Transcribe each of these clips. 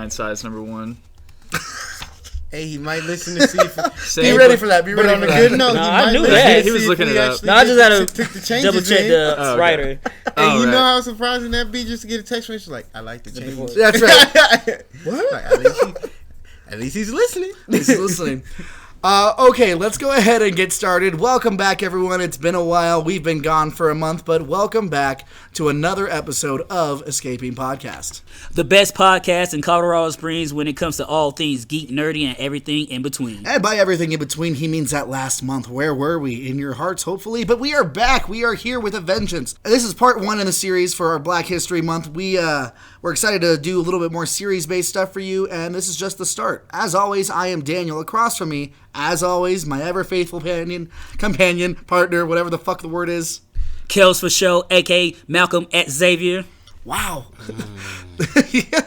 Giant Size #1. Hey, he might listen to see if... Be ready for that. Be ready But on for a that. good note, I knew that. He was looking it up. No, I just had to double check the okay. writer. Hey, you know how surprising that be just to get a text message like, I like the change. That's right. What? Like, at least he's listening. He's listening. Okay, let's go ahead and get started. Welcome back, everyone. It's been a while. We've been gone for a month, but welcome back to another episode of Escaping Podcast. The best podcast in Colorado Springs when it comes to all things geek, nerdy, and everything in between. And by everything in between, he means that last month. Where were we? In your hearts, hopefully. But we are back. We are here with a vengeance. This is part 1 in the series for our Black History Month. We're excited to do a little bit more series-based stuff for you, and this is just the start. As always, I am Daniel. Across from me, as always, my ever-faithful companion, partner, whatever the fuck the word is. Kelsey for show, a.k.a. Malcolm at Xavier. Wow. Yeah.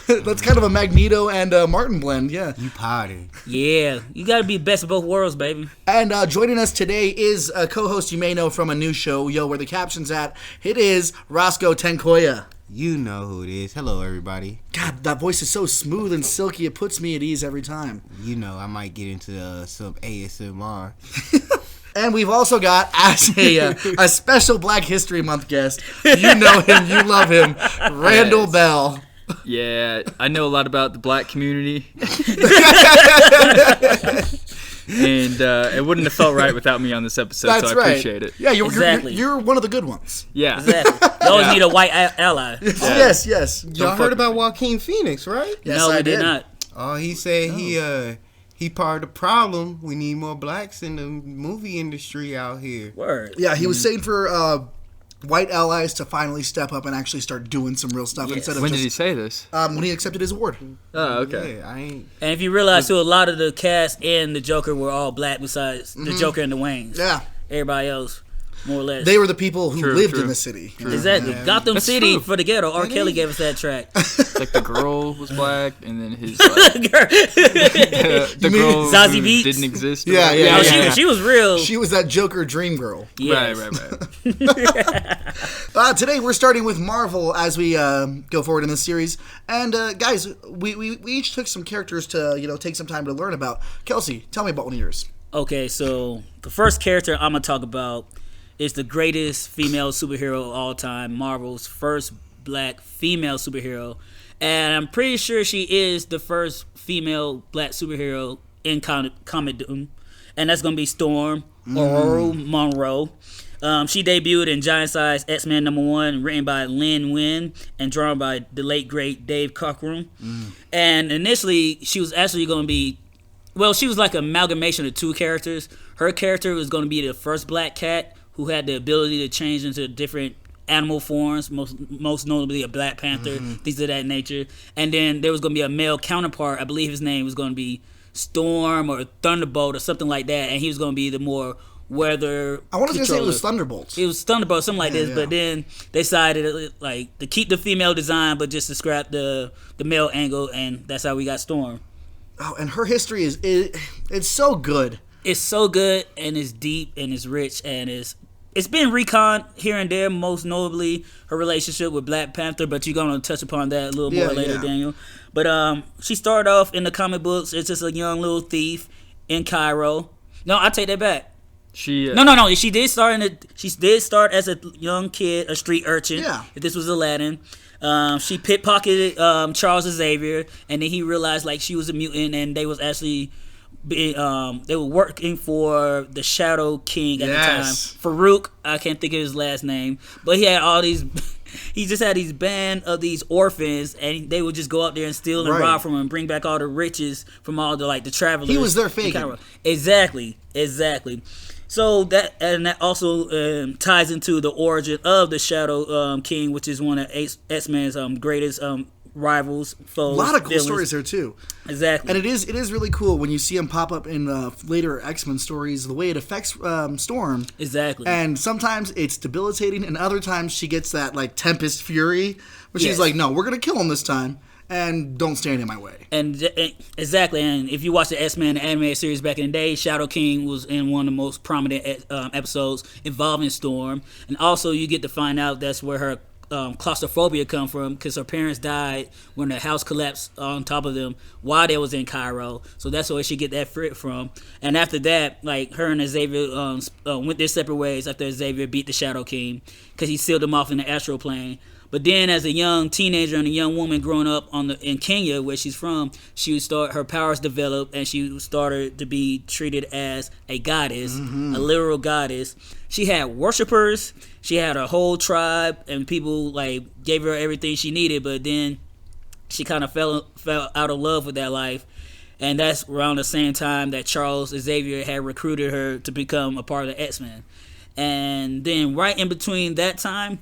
That's kind of a Magneto and Martin blend, yeah. You party. Yeah, you gotta be best of both worlds, baby. And joining us today is a co-host you may know from a new show, Yo, Where the Caption's At. It is Roscoe Tenkoya. You know who it is. Hello, everybody. God, that voice is so smooth and silky, it puts me at ease every time. You know, I might get into some ASMR. And we've also got, as a special Black History Month guest, you know him, you love him, Randall Yes. Bell. Yeah, I know a lot about the black community. And it wouldn't have felt right without me on this episode, That's so I right. appreciate it. Yeah, Exactly. you're one of the good ones. Yeah. Exactly. You always need a white ally. Yes, yes. Y'all heard about Joaquin Phoenix, right? Yes, no, I we did not. Oh, he said he part of the problem. We need more blacks in the movie industry out here. Word. Yeah, he was saying for white allies to finally step up and actually start doing some real stuff instead of When just... did he say this? When he accepted his award. Oh, okay. Yeah, I ain't... And if you realize, too, a lot of the cast and the Joker were all black besides the Joker and the Waynes. Yeah. Everybody else, more or less. They were the people who lived true. in the city. Exactly. Yeah. Gotham That's City true. for the ghetto. R. Kelly gave us that track. Like the girl was black, and then his the girl Zazie who Beetz? didn't exist. or Yeah, whatever. yeah, No, yeah. she was real. She was that Joker dream girl. Yes. Right. Today we're starting with Marvel as we go forward in this series. And guys, we each took some characters to take some time to learn about. Kelsey, tell me about one of yours. Okay, so the first character I'm going to talk about is the greatest female superhero of all time, Marvel's first black female superhero. And I'm pretty sure she is the first female black superhero in comic doom. And that's going to be Storm, Aurora Monroe. She debuted in Giant Size X-Men #1, written by Lin Wen and drawn by the late, great Dave Cockrum. And initially, she was actually going to be... Well, she was like an amalgamation of two characters. Her character was going to be the first black cat who had the ability to change into different animal forms, most notably a Black Panther, things of that nature. And then there was going to be a male counterpart. I believe his name was going to be Storm or Thunderbolt or something like that. And he was going to be the more weather I wanted to say it controller. was Thunderbolts. It was Thunderbolt, something like this. yeah. But then they decided like to keep the female design, but just to scrap the male angle, and that's how we got Storm. Oh, and her history it's so good. It's so good, and it's deep, and it's rich, and it's been reconned here and there, most notably her relationship with Black Panther, but you're going to touch upon that a little more later, Daniel. But she started off in the comic books as just a young little thief in Cairo. No, I take that back. She No. She did start as a young kid, a street urchin. Yeah. If this was Aladdin. She pickpocketed Charles Xavier, and then he realized like she was a mutant, and they was actually they were working for the Shadow King at the time. Farouk, I can't think of his last name, but he had all these. He just had these band of these orphans, and they would just go out there and steal and rob from him, and bring back all the riches from all the the travelers. He was their Fagin. Exactly. So that also ties into the origin of the Shadow King, which is one of X-Men's greatest rivals, foes. A lot of cool villains. stories there too. Exactly. And it is really cool when you see him pop up in later X-Men stories, the way it affects Storm. Exactly. And sometimes it's debilitating, and other times she gets that Tempest Fury, where she's like, no, we're going to kill him this time, and don't stand in my way. And exactly, and if you watch the X-Men animated series back in the day, Shadow King was in one of the most prominent episodes involving Storm. And also you get to find out that's where her claustrophobia come from, because her parents died when the house collapsed on top of them while they was in Cairo. So that's where she get that frit from. And after that, like, her and Xavier went their separate ways after Xavier beat the Shadow King, because he sealed him off in the astral plane. But then, as a young teenager and a young woman growing up in Kenya, where she's from, her powers developed, and she started to be treated as a goddess, a literal goddess. She had worshipers, she had a whole tribe, and people like gave her everything she needed. But then she kind of fell out of love with that life, and that's around the same time that Charles Xavier had recruited her to become a part of the X-Men. And then right in between that time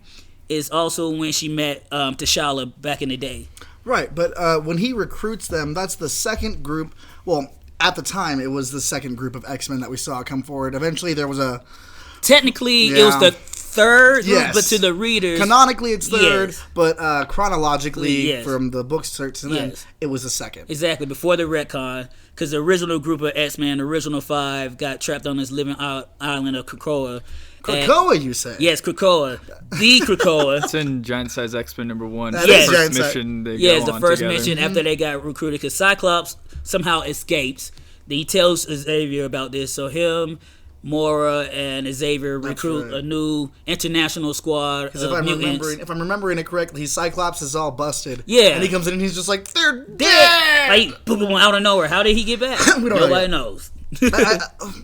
is also when she met T'Challa back in the day. Right, but when he recruits them, that's the second group. Well, at the time, it was the second group of X-Men that we saw come forward. Eventually, there was a... Technically, it was the third group, but to the readers... Canonically, it's third, yes. But chronologically, yes. from the book search, and then it was the second. Exactly, before the retcon, because the original group of X-Men, the original 5, got trapped on this living island of Krakoa. Krakoa, you say? Yes, Krakoa. The Krakoa. It's in Giant Size X-Men #1. That Yes. is The first Giant mission they yes, go the on first together. mission after they got recruited, because Cyclops somehow escapes. Then he tells Xavier about this, so him, Mora, and Xavier recruit a new international squad Because of mutants. if I'm remembering it correctly, Cyclops is all busted. Yeah. And he comes in and he's just like, they're dead! Like, boom, boom, out of nowhere. How did he get back? We don't know Nobody yet. knows.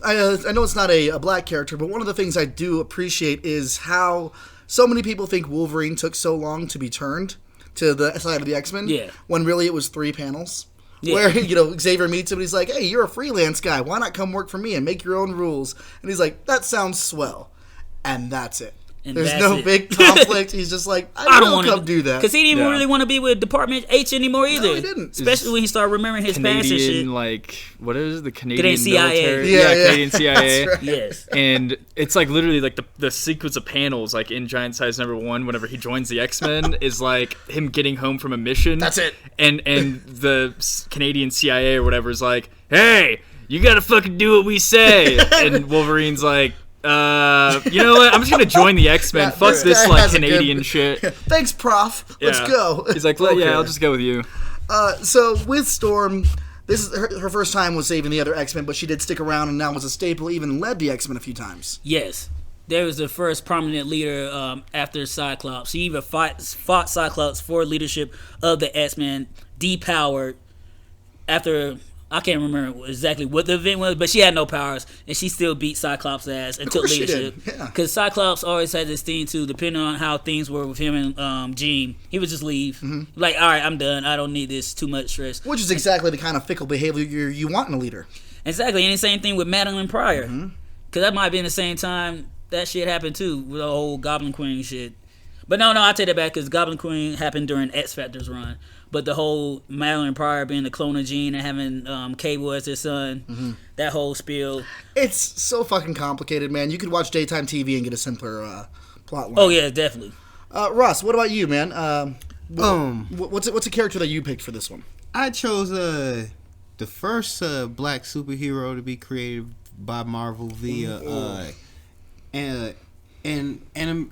I know it's not a black character, but one of the things I do appreciate is how so many people think Wolverine took so long to be turned to the side of the X-Men. Yeah. When really it was 3 panels. Yeah. Where, Xavier meets him and he's like, hey, you're a freelance guy. Why not come work for me and make your own rules? And he's like, that sounds swell. And that's it. And There's that's no it. big conflict. He's just like, I don't don't want come do that. Because he didn't even Yeah. really want to be with Department H anymore either. No, he didn't. Especially when he started remembering his past and shit. Canadian, like, what is it? The Canadian Canadian CIA. military? Yeah, yeah. Canadian CIA. That's right. Yes. And it's like literally like the sequence of panels like in Giant Size #1 whenever he joins the X-Men is like him getting home from a mission. That's it. And the Canadian CIA or whatever is like, hey, you gotta fucking do what we say. And Wolverine's like, you know what? I'm just gonna join the X-Men. Yeah, Fuck this this guy like has a Canadian good- shit. Thanks, Prof. Let's Yeah. go. He's like, Okay. yeah, I'll just go with you. So with Storm, this is her first time was saving the other X-Men, but she did stick around and now was a staple, even led the X-Men a few times. Yes. There was the first prominent leader after Cyclops. She even fought Cyclops for leadership of the X-Men, depowered after... I can't remember exactly what the event was, but she had no powers, and she still beat Cyclops' ass and took course she leadership. did, yeah. Because Cyclops always had this thing too, depending on how things were with him and Jean, he would just leave. Like, all right, I'm done. I don't need this too much stress. Which is exactly the kind of fickle behavior you want in a leader. Exactly, and the same thing with Madeline Pryor. Because that might have been the same time that shit happened too, with the whole Goblin Queen shit. But no, I take that back, because Goblin Queen happened during X Factor's run. But the whole Madeline Pryor being the clone of Jean and having Cable as their son, that whole spiel. It's so fucking complicated, man. You could watch daytime TV and get a simpler plot line. Oh yeah, definitely. Russ, what about you, man? What's a character that you picked for this one? I chose the first black superhero to be created by Marvel via in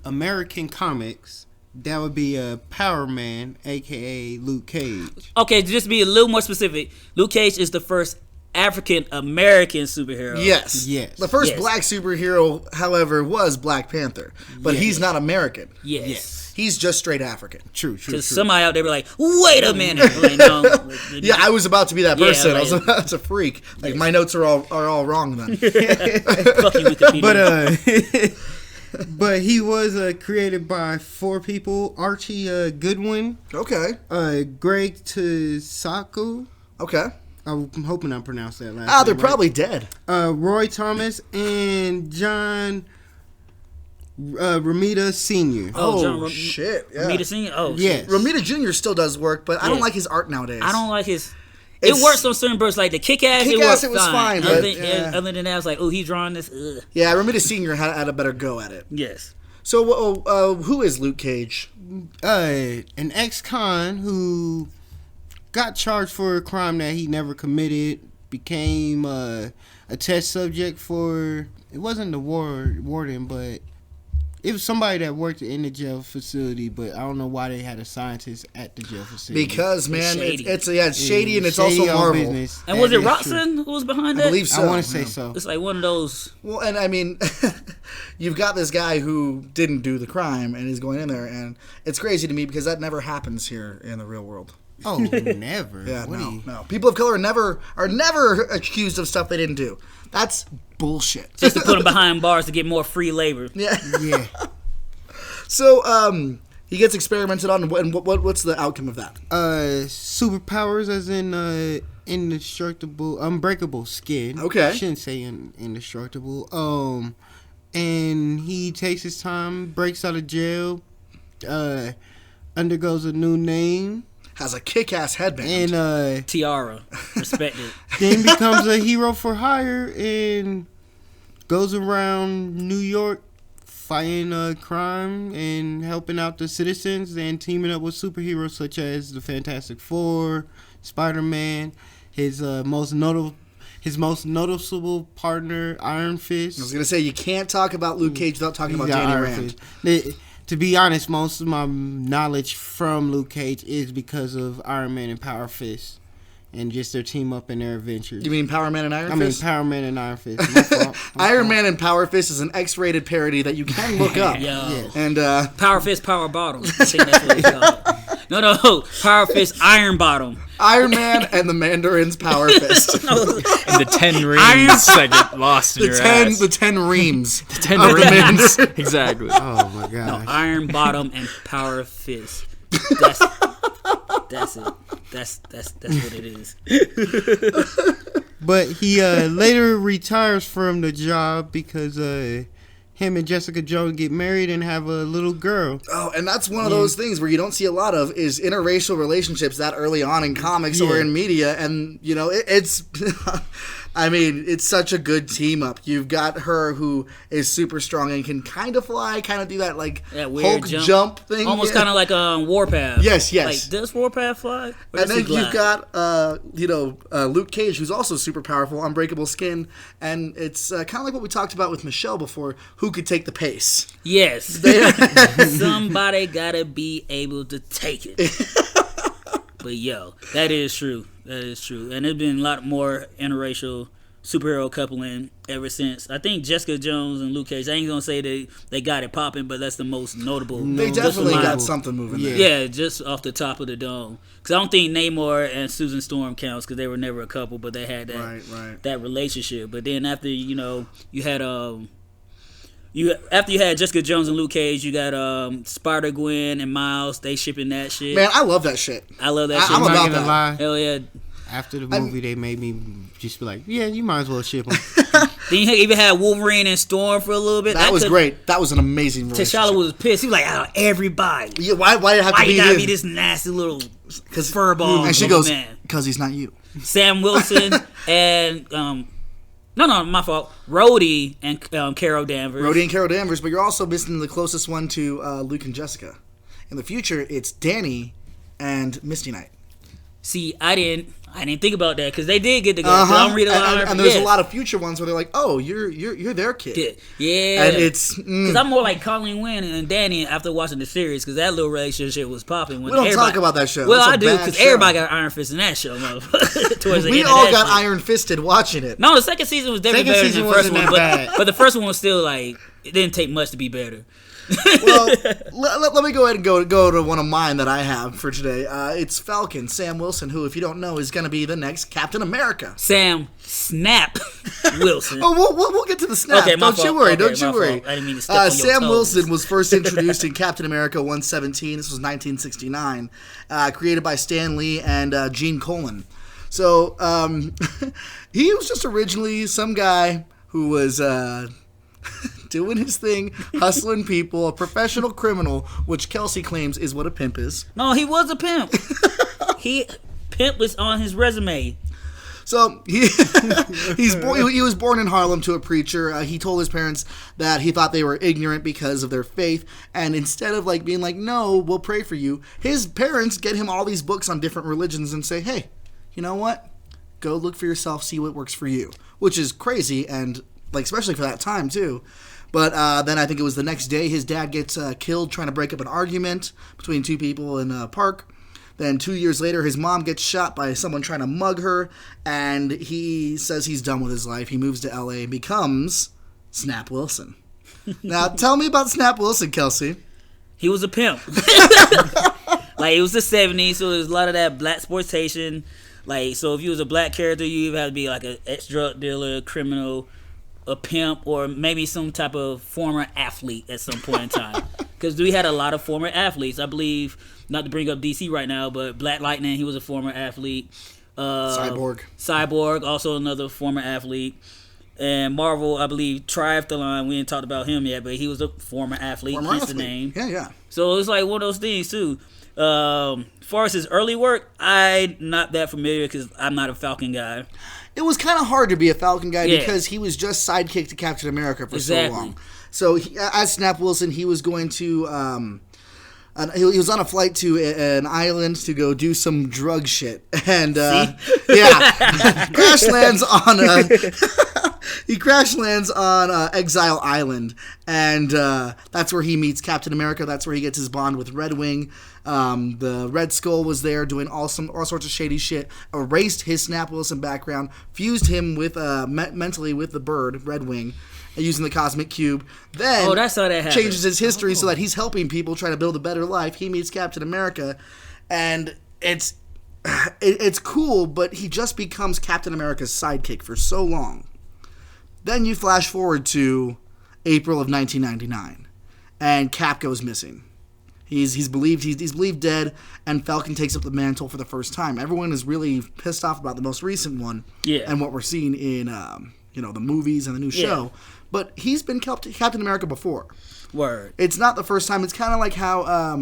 American comics. That would be Power Man, aka Luke Cage. Okay, just to be a little more specific, Luke Cage is the first African American superhero. Yes. The first Yes. black superhero, however, was Black Panther. But he's not American. Yes. He's just straight African. True. Because somebody out there be like, wait a minute. Like, no. Yeah, I was about to be that Yeah, person. I like- was about to freak. Like, my notes are all wrong then. Fuck you, Wikipedia. But he was created by 4 people: Archie Goodwin, Okay. Greg Tsusaku. Okay. I'm hoping I pronounced that last. Ah, they're name right. probably dead. Roy Thomas and John Romita Sr. Oh, John shit. Yeah. Romita Sr.? Oh, Yes. Romita Jr. still does work, but I don't Yeah. like his art nowadays. I don't like his... It's- It works on certain birds, like the Kick-Ass, Kick-Ass, it it was worked fine, Other but, than, yeah. other than that, I was like, oh, he's drawing this? Ugh. Yeah, Romita Sr. had a better go at it. Yes. So, who is Luke Cage? An ex-con who got charged for a crime that he never committed, became a test subject for, it wasn't the warden, but It was somebody that worked in the jail facility, but I don't know why they had a scientist at the jail facility. Because, man, shady. it's shady and it's Shady also old Marvel. business. And That was it is true. Roxanne who was behind that? I believe so. I want to say so. It's like one of those. Well, and I mean, you've got this guy who didn't do the crime and is going in there, and it's crazy to me because that never happens here in the real world. Oh, never. Yeah, What do no, you- no. People of color are never accused of stuff they didn't do. That's bullshit. Just to put them behind bars to get more free labor. Yeah. Yeah. So, he gets experimented on, and what's the outcome of that? Superpowers as in indestructible, unbreakable skin. Okay. I shouldn't say indestructible. And he takes his time, breaks out of jail, undergoes a new name, Has a kick-ass headband. and Tiara. Respect it. then becomes a hero for hire and goes around New York fighting crime and helping out the citizens and teaming up with superheroes such as the Fantastic Four, Spider-Man, his most noticeable partner, Iron Fist. I was going to say, you can't talk about Luke Cage without talking about He's got Danny Iron Rand. Fist. To be honest, most of my knowledge from Luke Cage is because of Iron Man and Power Fist. And just their team up in their adventures. You mean Power Man and Iron I mean Fist? Power Man and Iron Fist. My fault. Iron Man and Power Fist is an X-rated parody that you can look up. Yo. Yes. And Power Fist, Power Bottom. I think that's what it's called. No. Power Fist, Iron Bottom. Iron Man and the Mandarin's Power Fist. And the 10 rings that get lost in your ass. The 10 reams. The 10 of the rings. Mandarin. Exactly. Oh my gosh. Iron Bottom and Power Fist. That's it. That's what it is. But he later retires from the job because him and Jessica Jones get married and have a little girl. Oh, and that's one of those things where you don't see a lot of is interracial relationships that early on in comics or Yeah. in media. And, you know, it's... I mean, it's such a good team up. You've got her who is super strong and can kind of fly, kind of do that, like, That weird Hulk jump thing. Almost Yeah. kind of like Warpath. Yes. Like, does Warpath fly? Or And does then he glide? you've got, Luke Cage, who's also super powerful, unbreakable skin, and it's kind of like what we talked about with Michelle before, who could take the pace. Yes. Somebody gotta be able to take it. But yo, that is true. That is true. And there's been a lot more interracial superhero coupling ever since. I think Jessica Jones and Luke Cage, I ain't gonna say they got it popping, but that's the most notable. They just definitely from my- got something moving there. Yeah, just off the top of the dome. Because I don't think Namor and Susan Storm counts because they were never a couple, but they had that Right. that relationship. But then after you had after you had Jessica Jones and Luke Cage, you got Spider Gwen and Miles. They shipping that shit. Man, I love that shit. I love that shit. I'm I'm about not gonna that. lie. Hell yeah. After the movie, they made me just be like, yeah, you might as well ship them. Then you even had Wolverine and Storm for a little bit. That was great. That was an amazing relationship. T'Challa was pissed. He was like, out of everybody. Yeah, why did it have Why to be you gotta him? be this nasty little furball? And she of a goes, man. because he's not you. Sam Wilson and no, my fault. Rhodey and Carol Danvers. Rhodey and Carol Danvers, but you're also missing the closest one to Luke and Jessica. In the future, it's Danny and Misty Knight. See, I didn't think about that because they did get together. 'Cause I'm reading a lot and there's a lot of future ones where they're like, oh, you're their kid. Yeah, And it's because I'm more like Colleen Wynn and Danny after watching the series because that little relationship was popping. We don't talk about that show. Well, It's a I do bad because show. everybody got Iron Fist in that show. Motherfucker. Towards the We end all of that got shit. Iron Fisted watching it. No, the second season was definitely Second better than season the first wasn't one, that but, bad. but the first one was still like it didn't take much to be better. Well, let me go ahead and go to one of mine that I have for today. It's Falcon, Sam Wilson, who, if you don't know, is going to be the next Captain America. Sam Snap Wilson. Oh, we'll get to the snap. Okay, my don't you fault. worry. Okay, Don't you my worry. fault. I didn't mean to step on your Sam toes. Wilson was first introduced in Captain America 117. This was 1969, created by Stan Lee and Gene Colan. So he was just originally some guy who was doing his thing, hustling people, a professional criminal, which Kelsey claims is what a pimp is. No, he was a pimp. Pimp was on his resume. So he was born in Harlem to a preacher. He told his parents that he thought they were ignorant because of their faith, and instead of like being like, "No, we'll pray for you," his parents get him all these books on different religions and say, "Hey, you know what? Go look for yourself, see what works for you," which is crazy and like especially for that time too. But then I think it was the next day his dad gets killed trying to break up an argument between two people in a park. Then 2 years later, his mom gets shot by someone trying to mug her, and he says he's done with his life. He moves to L.A. and becomes Snap Wilson. Now, tell me about Snap Wilson, Kelsey. He was a pimp. Like, it was the 70s, so there's a lot of that black exploitation. Like, so if you was a black character, you either had to be like an ex-drug dealer, criminal, a pimp, or maybe some type of former athlete at some point in time. Because we had a lot of former athletes. I believe, not to bring up DC right now, but Black Lightning, he was a former athlete. Cyborg, also another former athlete. And Marvel, I believe, Triathlon, we ain't talked about him yet, but he was a former athlete. Hence the name. Yeah. So it's like one of those things, too. As far as his early work, I'm not that familiar because I'm not a Falcon guy. It was kind of hard to be a Falcon guy because he was just sidekick to Captain America for so long. So as Snap Wilson, he was going to... he was on a flight to an island to go do some drug shit. And, crash lands on... He crash lands on Exile Island, and that's where he meets Captain America. That's where he gets his bond with Red Wing. The Red Skull was there doing all sorts of shady shit. Erased his Snap Wilson background, fused him with mentally with the bird Red Wing, using the Cosmic Cube. Then that's how that happened. Changes his history so that he's helping people try to build a better life. He meets Captain America, and it's cool, but he just becomes Captain America's sidekick for so long. Then you flash forward to April of 1999, and Cap goes missing. He's believed dead, and Falcon takes up the mantle for the first time. Everyone is really pissed off about the most recent one, and what we're seeing in the movies and the new show. But he's been Captain America before. Word. It's not the first time. It's kind of like how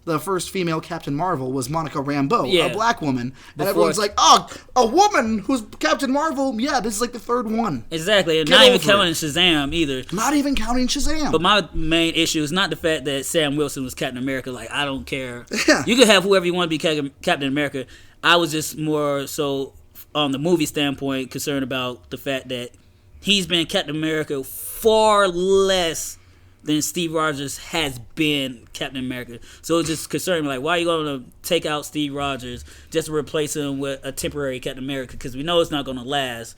the first female Captain Marvel was Monica Rambeau, a black woman. And everyone's like, oh, a woman who's Captain Marvel? Yeah, this is like the third one. Exactly. Not even counting Shazam either. Not even counting Shazam. But my main issue is not the fact that Sam Wilson was Captain America. Like, I don't care. Yeah. You can have whoever you want to be Captain America. I was just more so, on the movie standpoint, concerned about the fact that he's been Captain America far less than Steve Rogers has been Captain America. So it just concerned me, like, why are you going to take out Steve Rogers just to replace him with a temporary Captain America? Because we know it's not going to last.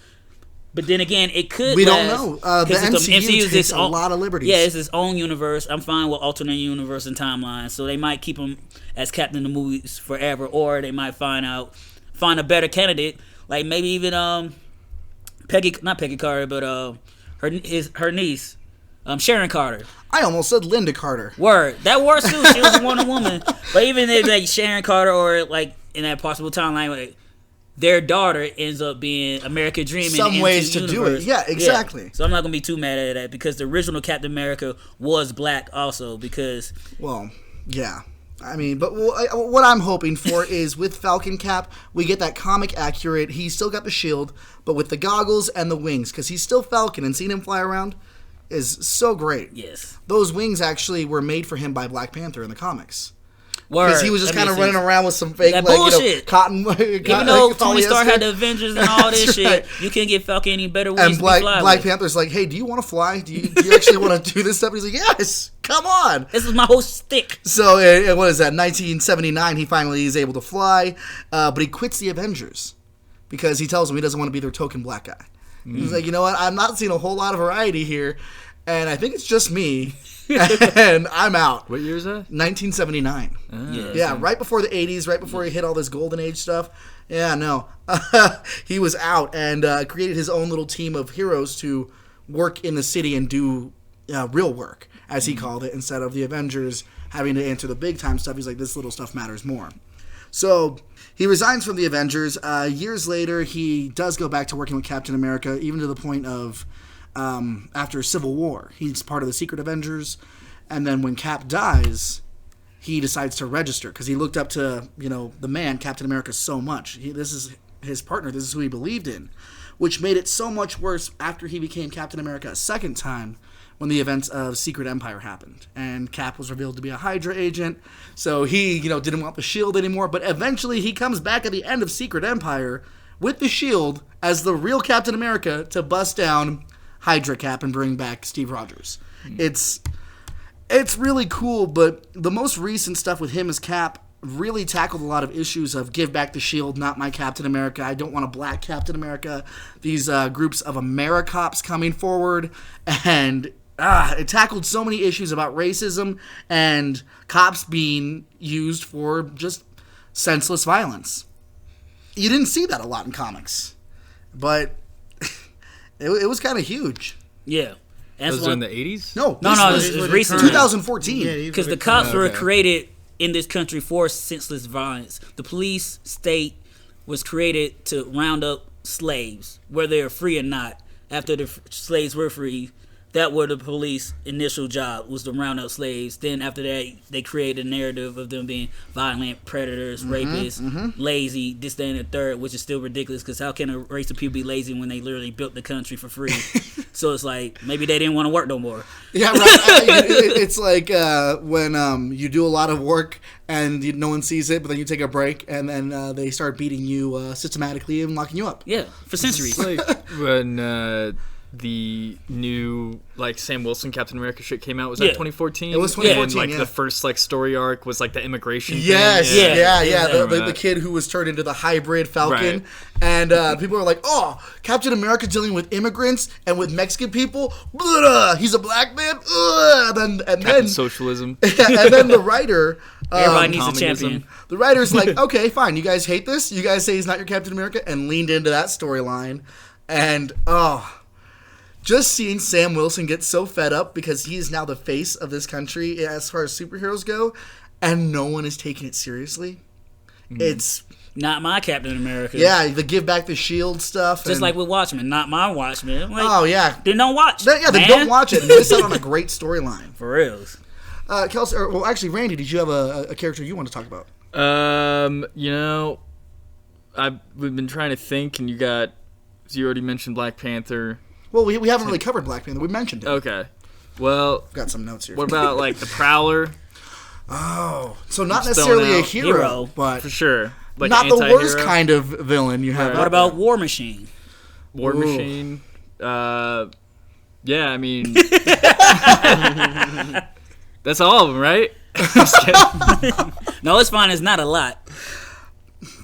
But then again, it could We last. don't know. The MCU takes a lot of liberties. Yeah, it's its own universe. I'm fine with alternate universe and timelines. So they might keep him as Captain in the movies forever, or they might find a better candidate. Like maybe even not Peggy Carter, but her niece. Sharon Carter. I almost said Linda Carter. Word. That works too. She was a Wonder Woman. But even if like Sharon Carter or like in that possible timeline, like their daughter ends up being America Dream. Some ways to do it. Yeah, exactly. Yeah. So I'm not gonna be too mad at that because the original Captain America was black also because. Well, yeah. I mean, but what I'm hoping for is with Falcon Cap, we get that comic accurate. He's still got the shield, but with the goggles and the wings because he's still Falcon and seeing him fly around is so great. Yes. Those wings actually were made for him by Black Panther in the comics. Word. Because he was just kind of running around with some fake that bullshit. Cotton. Even though Tony Stark had the Avengers and all this shit, you can't get Falcon any better wings and Black with. Panther's like, hey, do you want to fly? Do you actually want to do this stuff? And he's like, yes, come on. This is my whole stick. So what is that? 1979, he finally is able to fly, but he quits the Avengers because he tells them he doesn't want to be their token black guy. He's like, you know what? I'm not seeing a whole lot of variety here, and I think it's just me, and I'm out. What year is that? 1979. Yeah, right before the 80s, right before he hit all this golden age stuff. Yeah, no. He was out and created his own little team of heroes to work in the city and do real work, as he called it, instead of the Avengers having to answer the big-time stuff. He's like, this little stuff matters more. So he resigns from the Avengers. Years later, he does go back to working with Captain America, even to the point of after Civil War. He's part of the Secret Avengers. And then when Cap dies, he decides to register because he looked up to, the man, Captain America, so much. This is his partner. This is who he believed in, which made it so much worse after he became Captain America a second time when the events of Secret Empire happened. And Cap was revealed to be a Hydra agent, so he, didn't want the shield anymore. But eventually he comes back at the end of Secret Empire with the shield as the real Captain America to bust down Hydra Cap and bring back Steve Rogers. It's really cool, but the most recent stuff with him as Cap really tackled a lot of issues of give back the shield, not my Captain America. I don't want a black Captain America. These groups of AmeriCops coming forward, and it tackled so many issues about racism and cops being used for just senseless violence. You didn't see that a lot in comics, but it was kind of huge. Yeah. Those were in the 80s? No, it was recent. 2014. Because the cops were created in this country for senseless violence. The police state was created to round up slaves, whether they're free or not. After the slaves were free, that was the police initial job, was to round up slaves. Then after that, they created a narrative of them being violent, predators, rapists, lazy, this, that, and the third, which is still ridiculous, because how can a race of people be lazy when they literally built the country for free? So it's like, maybe they didn't want to work no more. Yeah, right. It's like when you do a lot of work and no one sees it, but then you take a break, and then they start beating you systematically and locking you up. Yeah, for centuries. Like when the new Sam Wilson Captain America shit came out, was that 2014? It was 2014. And the first story arc was the immigration yes, thing. Yeah. The kid who was turned into the hybrid Falcon, and people are like, "Oh, Captain America dealing with immigrants and with Mexican people. Blah, he's a black man." And then socialism. And then the writer. Everybody needs a champion. The writer's like, "Okay, fine. You guys hate this. You guys say he's not your Captain America," and leaned into that storyline, and just seeing Sam Wilson get so fed up because he is now the face of this country as far as superheroes go, and no one is taking it seriously. It's not my Captain America. Yeah, the give back the shield stuff. Just like with Watchmen, not my Watchmen. Then don't watch. Then don't watch it. Miss out on a great storyline. For reals. Kelsey, actually, Randy, did you have a character you want to talk about? We've been trying to think, and you already mentioned Black Panther. Well, we haven't really covered Black Panther. We mentioned it. Okay. Well, I've got some notes here. What about the Prowler? Oh, so not necessarily a hero, but for sure, not the worst kind of villain you have. What about War Machine? War Machine. Yeah, I mean, that's all of them, right? No, it's fine. It's not a lot.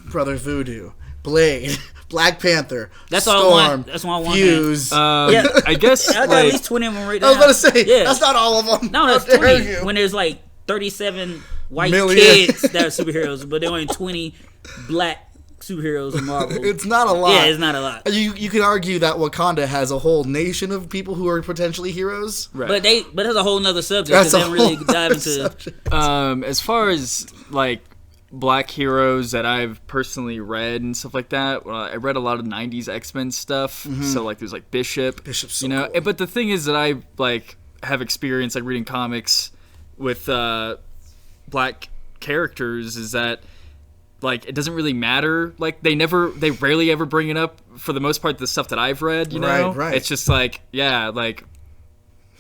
Brother Voodoo, Blade. Black Panther. That's Storm, all I want. That's what I want. Fuse. Yeah, I guess I got at least 20 of them right now. I was about to say, that's not all of them. No, that's 20. When there's 37 white kids that are superheroes, but there are only 20 black superheroes in Marvel. It's not a lot. Yeah, it's not a lot. You can argue that Wakanda has a whole nation of people who are potentially heroes. Right. But that's a whole nother subject. Because they don't really dive into. As far as Black heroes that I've personally read and stuff like that. I read a lot of '90s X-Men stuff, so there's Bishop. Bishop's so cool. But the thing is that I have experience reading comics with black characters is that it doesn't really matter. They rarely ever bring it up for the most part. The stuff that I've read, you know, right. It's just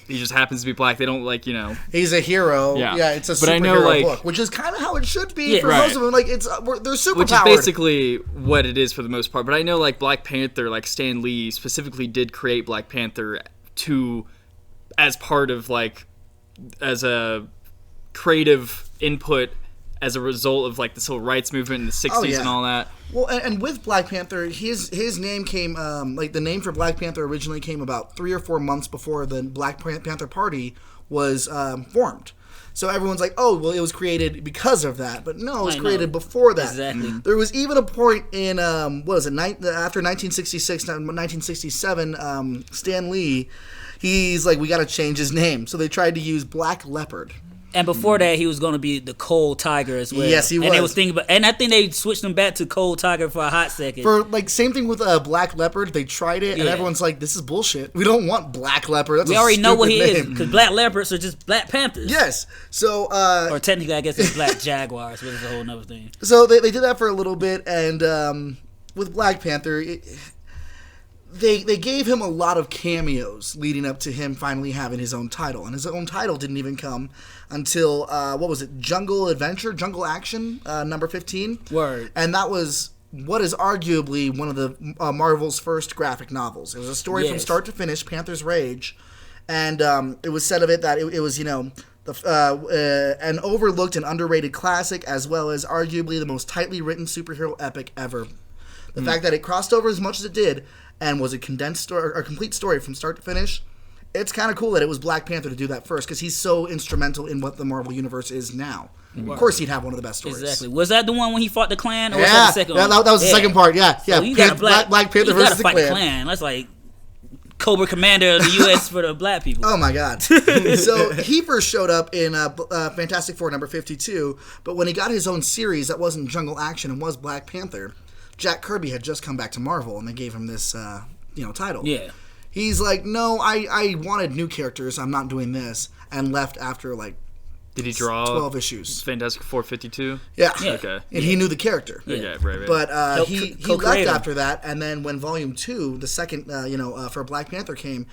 he just happens to be black. They don't He's a hero. Yeah, it's a superhero book, which is kind of how it should be for most of them. They're superpowered. Which is basically what it is for the most part. But I know Black Panther, Stan Lee specifically did create Black Panther as part of as a creative input as a result of the civil rights movement in the 60s and all that. Well, and with Black Panther, his name came, the name for Black Panther originally came about 3 or 4 months before the Black Panther Party was formed. So everyone's like, oh, well, it was created because of that. But no, it was created before that. Exactly. There was even a point in, after 1966, 1967, Stan Lee, he's we got to change his name. So they tried to use Black Leopard. And before that, he was going to be the Cold Tiger as well. Yes, he was. And they was thinking and I think they switched him back to Cold Tiger for a hot second. For same thing with Black Leopard, they tried it, and everyone's like, "This is bullshit. We don't want Black Leopard. That's we already know what he is because Black Leopards are just Black Panthers." Yes. So, or technically, I guess it's Black Jaguars, which is a whole other thing. So they did that for a little bit, and with Black Panther, They gave him a lot of cameos leading up to him finally having his own title. And his own title didn't even come until, Jungle Adventure? Jungle Action, number 15. Word. And that was what is arguably one of the Marvel's first graphic novels. It was a story from start to finish, Panther's Rage, and it was said of it that it was, an overlooked and underrated classic, as well as arguably the most tightly written superhero epic ever. The fact that it crossed over as much as it did and was a condensed story, or complete story from start to finish, it's kind of cool that it was Black Panther to do that first, because he's so instrumental in what the Marvel Universe is now. Of course, he'd have one of the best stories. Exactly. Was that the one when he fought the Klan? Or was that the second one? That was the second part. Yeah, So you got Black Panther versus the Klan. That's like Cobra Commander of the U.S. for the black people. Oh my God! So he first showed up in Fantastic Four number 52, but when he got his own series that wasn't Jungle Action and was Black Panther, Jack Kirby had just come back to Marvel and they gave him this title. Yeah. He's like, no, I wanted new characters. I'm not doing this, and left after Did he draw 12 issues? Fantastic Four 52? Yeah. Okay. And he knew the character. Yeah, right. But he left after that, and then when Volume 2, the second, for Black Panther came,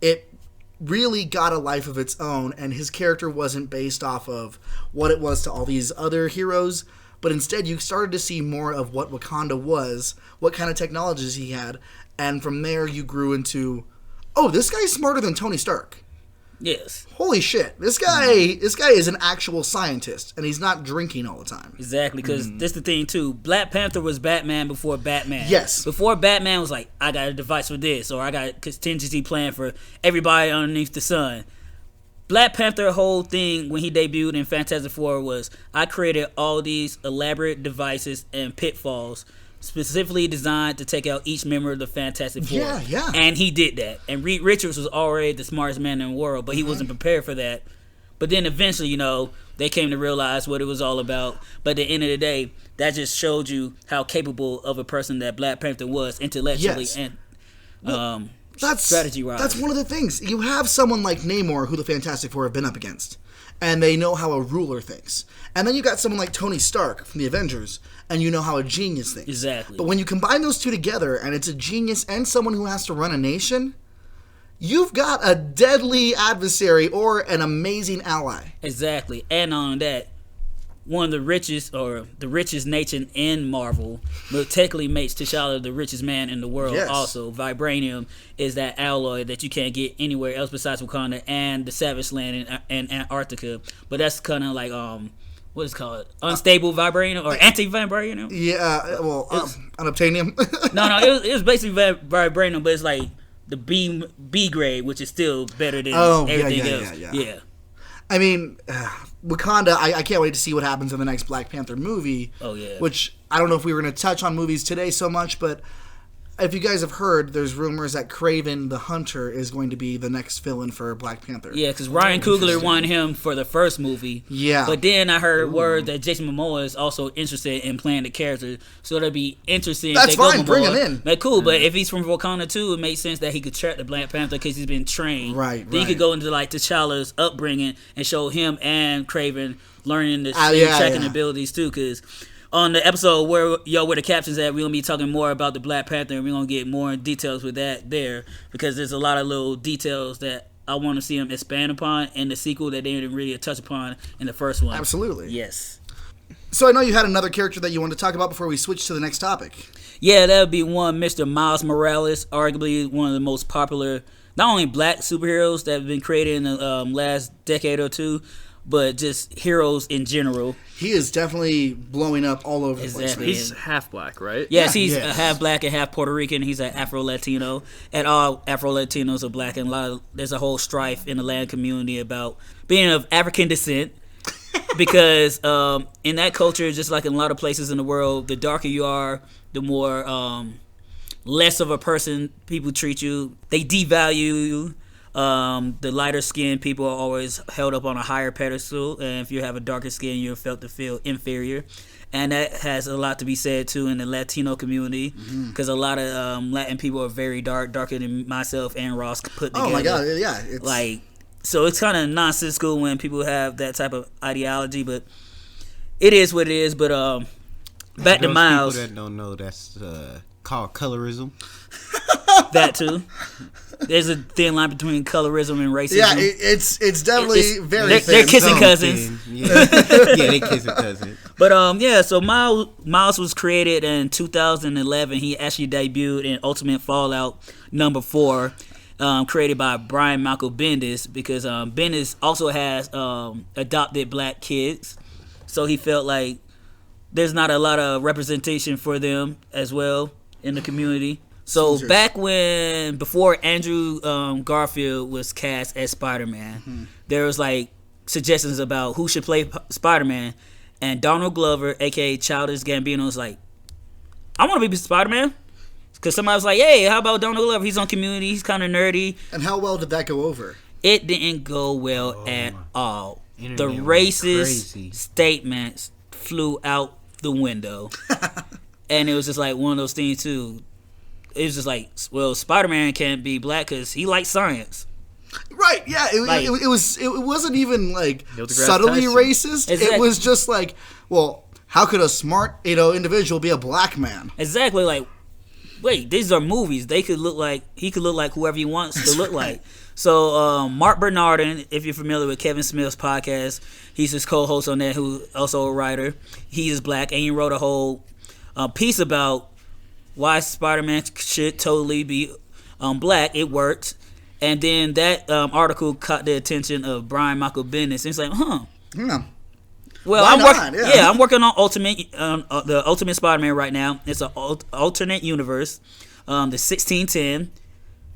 it really got a life of its own, and his character wasn't based off of what it was to all these other heroes, but instead you started to see more of what Wakanda was, what kind of technologies he had, and from there you grew into, oh, this guy's smarter than Tony Stark. Yes. Holy shit! This guy is an actual scientist, and he's not drinking all the time. Exactly, because this the thing too. Black Panther was Batman before Batman. Yes. Before Batman was like, I got a device for this, or I got a contingency plan for everybody underneath the sun. Black Panther whole thing when he debuted in Fantastic Four was, I created all these elaborate devices and pitfalls specifically designed to take out each member of the Fantastic Four. Yeah. And he did that. And Reed Richards was already the smartest man in the world, but he wasn't prepared for that. But then eventually, they came to realize what it was all about. But at the end of the day, that just showed you how capable of a person that Black Panther was intellectually and strategy-wise. That's one of the things. You have someone like Namor, who the Fantastic Four have been up against, and they know how a ruler thinks. And then you got someone like Tony Stark from the Avengers, and you know how a genius thinks. Exactly. But when you combine those two together, and it's a genius and someone who has to run a nation, you've got a deadly adversary or an amazing ally. Exactly. And on that, one of the richest nation in Marvel, but technically makes T'Challa the richest man in the world. Yes. Also, vibranium is that alloy that you can't get anywhere else besides Wakanda and the Savage Land in Antarctica. But that's kind of like what is it called? Unstable vibranium or anti-vibranium? Yeah, unobtainium. No, it was basically vibranium, but it's like the B grade, which is still better than everything else. Yeah. I mean, Wakanda, I can't wait to see what happens in the next Black Panther movie. Oh, yeah. Which, I don't know if we were going to touch on movies today so much, but if you guys have heard, there's rumors that Kraven the Hunter is going to be the next villain for Black Panther. Yeah, because Ryan Coogler wanted him for the first movie. Yeah. But then I heard word that Jason Momoa is also interested in playing the character, so that'd be interesting. That's fine, bring him in. Like, cool, but if he's from Wakanda too, it makes sense that he could track the Black Panther because he's been trained. Right. Then you could go into like T'Challa's upbringing and show him and Kraven learning the tracking abilities too, because on the episode where the captions at, we're going to be talking more about the Black Panther, and we're going to get more details with that there, because there's a lot of little details that I want to see them expand upon in the sequel that they didn't really touch upon in the first one. Absolutely. Yes. So I know you had another character that you wanted to talk about before we switch to the next topic. Yeah, that would be one Mr. Miles Morales, arguably one of the most popular, not only black superheroes that have been created in the last decade or two, but just heroes in general. He is definitely blowing up all over the place. He's half black, right? Yes, he's half black and half Puerto Rican. He's an Afro-Latino, and all Afro-Latinos are black. And there's a whole strife in the Latin community about being of African descent, because in that culture, just like in a lot of places in the world, the darker you are, the more less of a person people treat you. They devalue you. The lighter skinned people are always held up on a higher pedestal, and if you have a darker skin, you're felt to feel inferior. And that has a lot to be said too in the Latino community, because a lot of Latin people are very darker than myself and Ross put together. Oh my God, yeah. So it's kind of nonsensical when people have that type of ideology, but it is what it is. But back to Miles. People that don't know, that's called colorism. That too. There's a thin line between colorism and racism. Yeah, it's definitely very thin. They're kissing cousins. Yeah, they kissing cousins. But yeah, so Miles was created in 2011. He actually debuted in Ultimate Fallout #4, created by Brian Michael Bendis, because Bendis also has adopted black kids, so he felt like there's not a lot of representation for them as well in the community. So back before Andrew Garfield was cast as Spider-Man, there was like suggestions about who should play Spider-Man, and Donald Glover, aka Childish Gambino, was like, I want to be Spider-Man. Because somebody was like, hey, how about Donald Glover? He's on Community, he's kind of nerdy. And how well did that go over? It didn't go well at all. The racist statements flew out the window. And it was just like one of those things too. It was just like, well, Spider-Man can't be black because he likes science. Right, yeah. It wasn't even like subtly racist. Exactly. It was just like, well, how could a smart, individual be a black man? Exactly. Like, wait, these are movies. He could look like whoever he wants to look like. So Mark Bernardin, if you're familiar with Kevin Smith's podcast, he's his co-host on that, who's also a writer. He is black, and he wrote a whole piece about why Spider-Man should totally be black. It worked. And then that article caught the attention of Brian Michael Bendis. And he's like, Yeah. Well, I'm working on the Ultimate Spider-Man right now. It's an alternate universe, the 1610.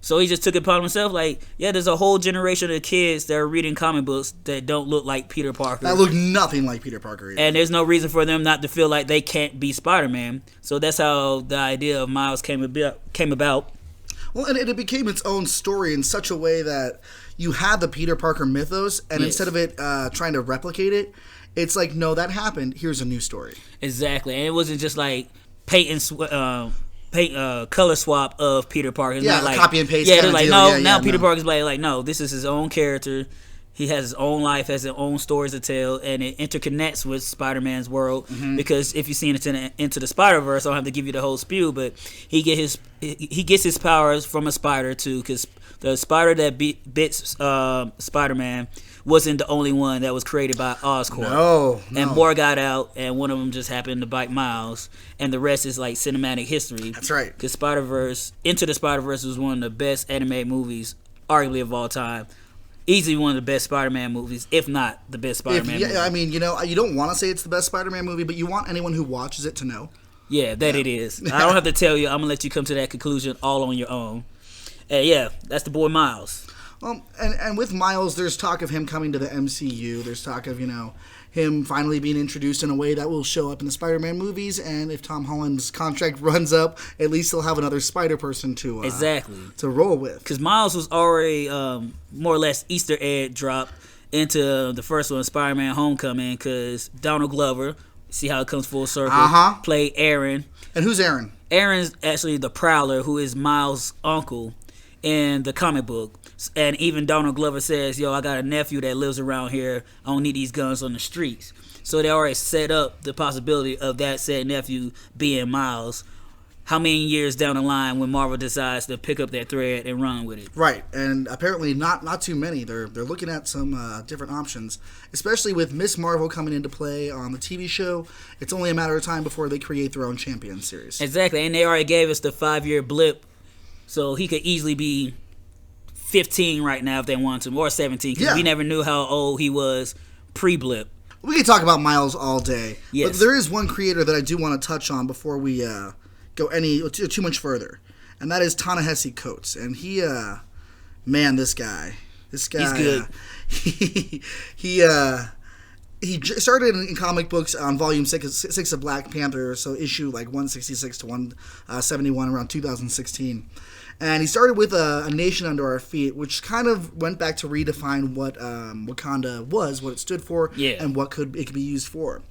So he just took it upon himself, like, yeah, there's a whole generation of kids that are reading comic books that don't look like Peter Parker. That look nothing like Peter Parker either. And there's no reason for them not to feel like they can't be Spider-Man. So that's how the idea of Miles came about. Well, and it became its own story in such a way that you had the Peter Parker mythos, and instead of it trying to replicate it, it's like, no, that happened. Here's a new story. Exactly, and it wasn't just like paint color swap of Peter Parker. It's not like copy and paste. Yeah, they're like, now Peter Parker's like, no, this is his own character. He has his own life, has his own stories to tell, and it interconnects with Spider-Man's world. Mm-hmm. Because if you've seen it into the Spider-Verse, I don't have to give you the whole spew, but he gets his powers from a spider too, because the spider that bits Spider-Man wasn't the only one that was created by Oscorp. No. And more got out, and one of them just happened to bite Miles, and the rest is like cinematic history. That's right. Because Into the Spider-Verse was one of the best animated movies, arguably of all time. Easily one of the best Spider-Man movies, if not the best Spider-Man movie. I mean, you don't want to say it's the best Spider-Man movie, but you want anyone who watches it to know. Yeah, it is. I don't have to tell you. I'm going to let you come to that conclusion all on your own. And yeah, that's the boy Miles. Well, and with Miles, there's talk of him coming to the MCU. There's talk of, him finally being introduced in a way that will show up in the Spider-Man movies. And if Tom Holland's contract runs up, at least he'll have another Spider-Person to roll with. Because Miles was already more or less Easter egg dropped into the first one, Spider-Man Homecoming, because Donald Glover, see how it comes full circle, played Aaron. And who's Aaron? Aaron's actually the Prowler, who is Miles' uncle in the comic book. And even Donald Glover says, yo, I got a nephew that lives around here. I don't need these guns on the streets. So they already set up the possibility of that said nephew being Miles. How many years down the line when Marvel decides to pick up that thread and run with it? Right, and apparently not too many. They're looking at some different options, especially with Miss Marvel coming into play on the TV show. It's only a matter of time before they create their own Champion series. Exactly, and they already gave us the 5-year blip, so he could easily be 15 right now if they wanted to, or 17, because we never knew how old he was pre-blip. We can talk about Miles all day, yes. But there is one creator that I do want to touch on before we go too much further, and that is Ta-Nehisi Coates. And he, this guy, he's good. He started in comic books on volume 6 of Black Panther, so issue like 166 to 171 around 2016. And he started with A Nation Under Our Feet, which kind of went back to redefine what Wakanda was, what it stood for, and what it could be used for.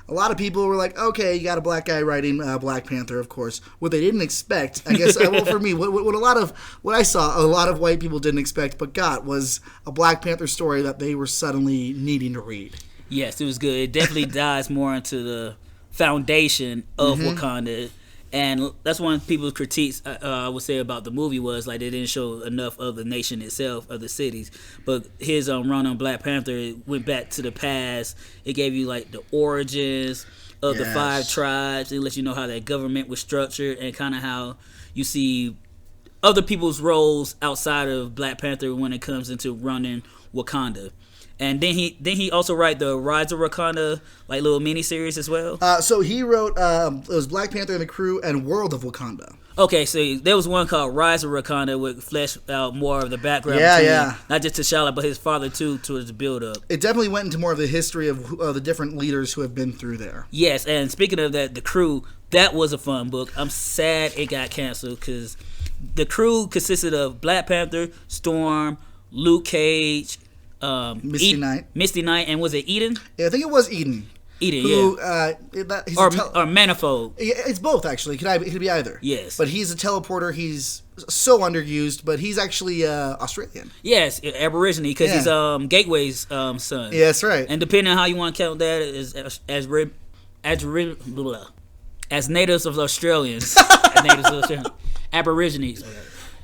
A lot of people were like, okay, you got a black guy writing Black Panther, of course. What they didn't expect, I guess, well, for me, what I saw a lot of white people didn't expect but got was a Black Panther story that they were suddenly needing to read. Yes, it was good. It definitely dives more into the foundation of Wakanda. And that's one of people's critiques I would say about the movie was like they didn't show enough of the nation itself, of the cities. But his run on Black Panther, it went back to the past. It gave you like the origins of the 5 tribes. It lets you know how that government was structured and kind of how you see other people's roles outside of Black Panther when it comes into running Wakanda. And then he also write the Rise of Wakanda like little mini series as well. So he wrote it was Black Panther and the Crew and World of Wakanda. Okay, so there was one called Rise of Wakanda which fleshed out more of the background. Not just T'Challa but his father too towards the build up. It definitely went into more of the history of the different leaders who have been through there. Yes, and speaking of that, the Crew, that was a fun book. I'm sad it got canceled because the Crew consisted of Black Panther, Storm, Luke Cage. Misty Knight, and was it Eden? Yeah, I think it was Eden. Or Manifold. Yeah, it's both actually. It could be either. Yes, but he's a teleporter. He's so underused, but he's actually Australian. Yes, Aborigine because he's Gateway's son. Yeah, that's right. And depending on how you want to count that, as natives of Australians, Aborigines.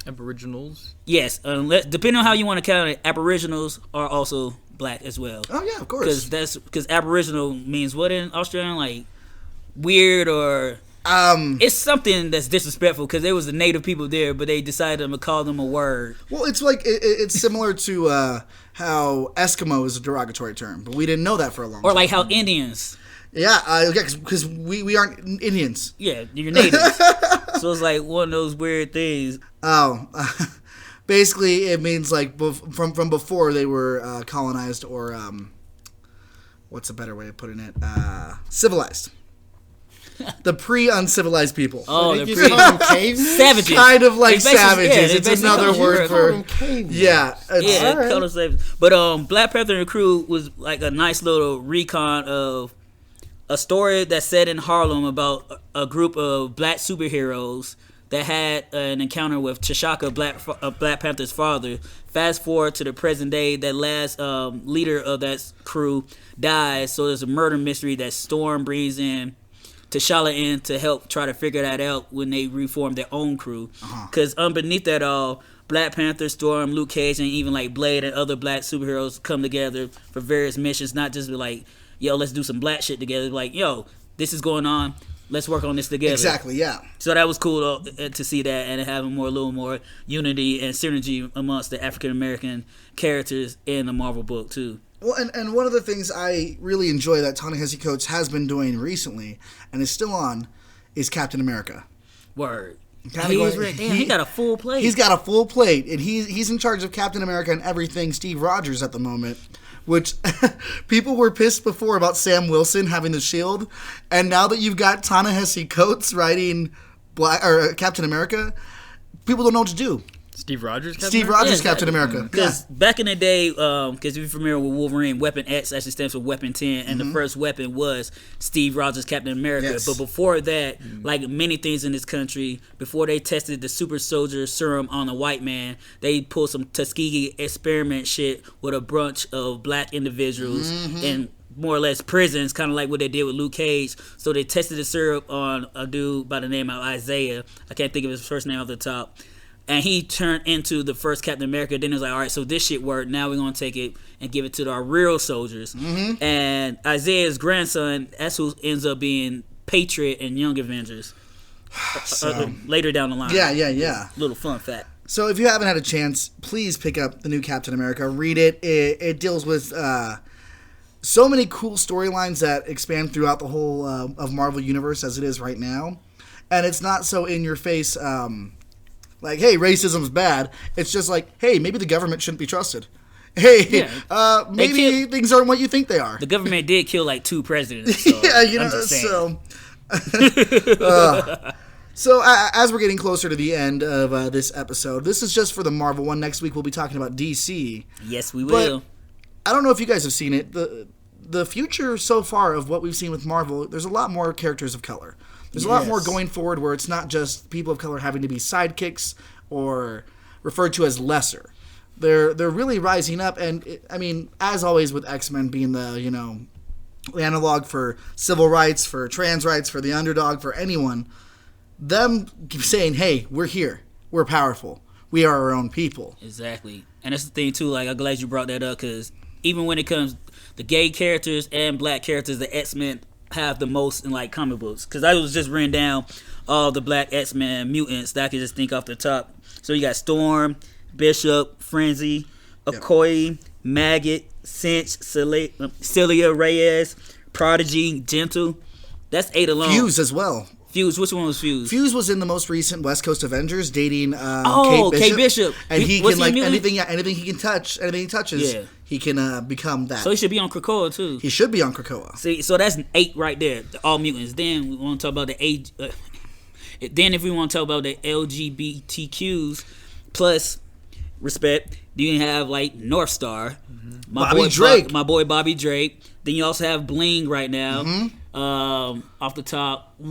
Aboriginals. Yes, depending on how you want to count it, Aboriginals are also black as well. Oh yeah, of course. Because Aboriginal means what in Australian, like weird or it's something that's disrespectful because there was the native people there, but they decided to call them a word. Well, it's like it's similar to how Eskimo is a derogatory term, but we didn't know that for a long time. Or like how Indians. Yeah, because we aren't Indians. Yeah, you're natives. So it's like one of those weird things. Oh, basically it means like from before they were colonized or what's a better way of putting it? Civilized. The pre-uncivilized people. Oh, the savages. Kind of like savages. It's another word for color savages. But Black Panther and the Crew was like a nice little recon of a story that's set in Harlem about a group of black superheroes that had an encounter with T'Chaka, Black Panther's father. Fast forward to the present day, that last leader of that crew dies, so there's a murder mystery that Storm brings in T'Challa in to help try to figure that out when they reform their own crew. Because underneath that all, Black Panther, Storm, Luke Cage, and even like Blade and other black superheroes come together for various missions, not just be like, yo, let's do some black shit together. Like, yo, this is going on. Let's work on this together. Exactly, yeah. So that was cool to see that and having a little more unity and synergy amongst the African American characters in the Marvel book too. Well, and one of the things I really enjoy that Ta-Nehisi Coates has been doing recently and is still on is Captain America. Word. He got a full plate. He's got a full plate, and he's in charge of Captain America and everything Steve Rogers at the moment. Which people were pissed before about Sam Wilson having the shield, and now that you've got Ta-Nehisi Coates writing Captain America, people don't know what to do. Steve Rogers Captain America. Because back in the day, because if you're familiar with Wolverine, Weapon X actually stands for Weapon 10, and the first weapon was Steve Rogers Captain America. Yes. But before that, like many things in this country, before they tested the super soldier serum on a white man, they pulled some Tuskegee experiment shit with a bunch of black individuals in more or less prisons, kind of like what they did with Luke Cage. So they tested the syrup on a dude by the name of Isaiah. I can't think of his first name off the top. And he turned into the first Captain America. Then it was like, all right, so this shit worked. Now we're going to take it and give it to our real soldiers. And Isaiah's grandson, that's who ends up being Patriot in Young Avengers. Later down the line. Yeah. Little fun fact. So if you haven't had a chance, please pick up the new Captain America. Read it. It deals with so many cool storylines that expand throughout the whole of Marvel Universe as it is right now. And it's not so in your face... like, hey, racism's bad. It's just like, hey, maybe the government shouldn't be trusted. Hey, maybe things aren't what you think they are. The government did kill like 2 presidents. So So as we're getting closer to the end of this episode, this is just for the Marvel one. Next week we'll be talking about DC. Yes, we will. But I don't know if you guys have seen it. The future so far of what we've seen with Marvel, there's a lot more characters of color. There's a lot more going forward where it's not just people of color having to be sidekicks or referred to as lesser. They're really rising up, and I mean, as always with X-Men being the analog for civil rights, for trans rights, for the underdog, for anyone. them saying, hey, we're here. We're powerful. We are our own people. Exactly. And that's the thing, too. Like, I'm glad you brought that up, because even when it comes the gay characters and black characters, the X-Men have the most in, like, comic books. Because I was just writing down all the black X-Men mutants that I could just think off the top. So you got Storm, Bishop, Frenzy, Okoye, Maggot, Cinch, Celia, Reyes, Prodigy, Gentle. That's 8 alone. Fuse as well. Fuse, which one was Fuse? Fuse was in the most recent West Coast Avengers, dating Kate Bishop. And he can, like, anything he can touch, anything he touches, he can become that. So he should be on Krakoa, too. He should be on Krakoa. See, so that's 8 right there, all mutants. Then we want to talk about the age. Then if we want to talk about the LGBTQs, plus respect, you can have, like, North Star. Bobby Drake. My boy Bobby Drake. Then you also have Bling right now. Off the top, I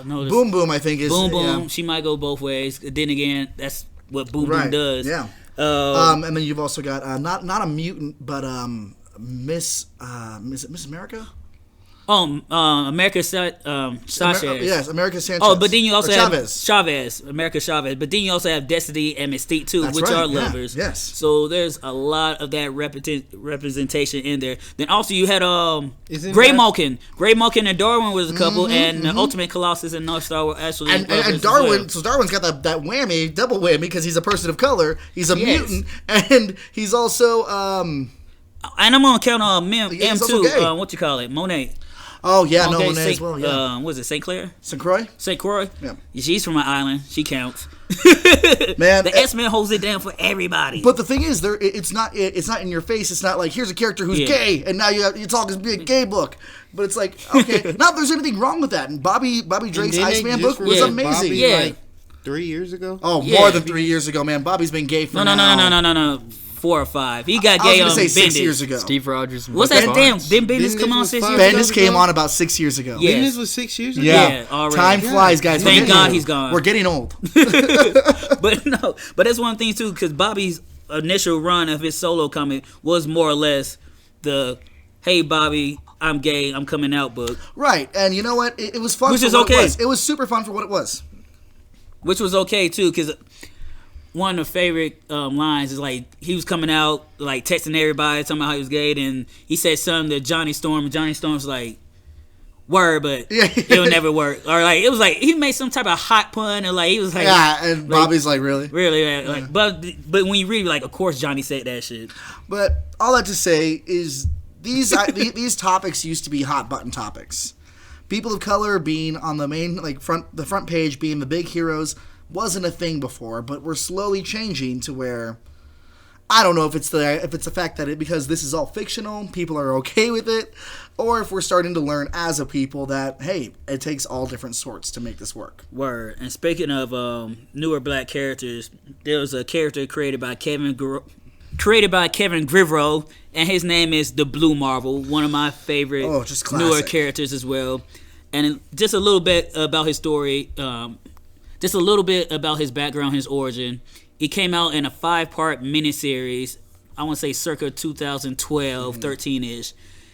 know this. Boom Boom, I think is Boom Boom. She might go both ways. Then again, that's what Boom Boom does. Yeah. And then you've also got not a mutant, but Miss America. America Sanchez. Yes, America Sanchez. Oh, but then you also have Chavez. America Chavez. But then you also have Destiny and Mystique too, That's which right. are lovers. Yes. So there's a lot of that representation in there. Then also you had Isn't Grey that- Malkin. Grey Malkin and Darwin was a couple, and the Ultimate Colossus and North Star were actually And lovers as Darwin, well. so Darwin's got that whammy, double whammy, because he's a person of color. He's a mutant, and he's also And I'm gonna count on M he's also too. gay. What you call it? Monet. oh yeah, no Okay, one Saint, as well. Yeah, what is it? St. Clair? St. Croix. St. Croix? Yeah. She's from my island. She counts. Man, The X-Men holds it down for everybody. but the thing is, it's not in your face. It's not like here's a character who's gay, and now you talk this big gay book. But it's like, okay, not that there's anything wrong with that. And Bobby Drake's Didn't they Iceman just book was release amazing. Bobby, Yeah. like 3 years ago. Oh, Yeah. more than 3 years ago, man. Bobby's been gay for No. 4 or 5. He got I was gay gonna on say 6 Bendis. years ago. Steve Rogers. And What's Bucky that damn? Barnes. Didn't Bendis Bendis come on was 6 5 years years ago? Bendis came on about 6 years ago. Yeah. Bendis was 6 years ago. Yeah, already. Time flies, guys. We're Thank getting God old. he's gone. We're getting old. But that's one thing too, because Bobby's initial run of his solo comic was more or less the "Hey Bobby, I'm gay, I'm coming out" book, Right, and you know what? It was fun Which for is what okay. it was. It was super fun for what it was. which was okay too, because one of the favorite lines is like he was coming out like texting everybody talking about how he was gay, and he said something to Johnny Storm, and Johnny Storm's like, "Word, but it'll never work," or like it was like he made some type of hot pun, and like he was like, Yeah, and Bobby's like, really? really, like, but when you read, like, of course Johnny said that shit. But all that to say is these these topics used to be hot button topics. People of color being on the main the front page, being the big heroes, wasn't a thing before, but we're slowly changing to where I don't know if it's the fact that because this is all fictional, people are okay with it, or if we're starting to learn as a people that hey, it takes all different sorts to make this work. Word. And speaking of newer black characters, there was a character created by Kevin Grivro, and his name is the Blue Marvel, one of my favorite just classic. newer characters as well. And just a little bit about his story, just a little bit about his background, his origin. He came out in a 5-part miniseries, I want to say circa 2012, 13-ish.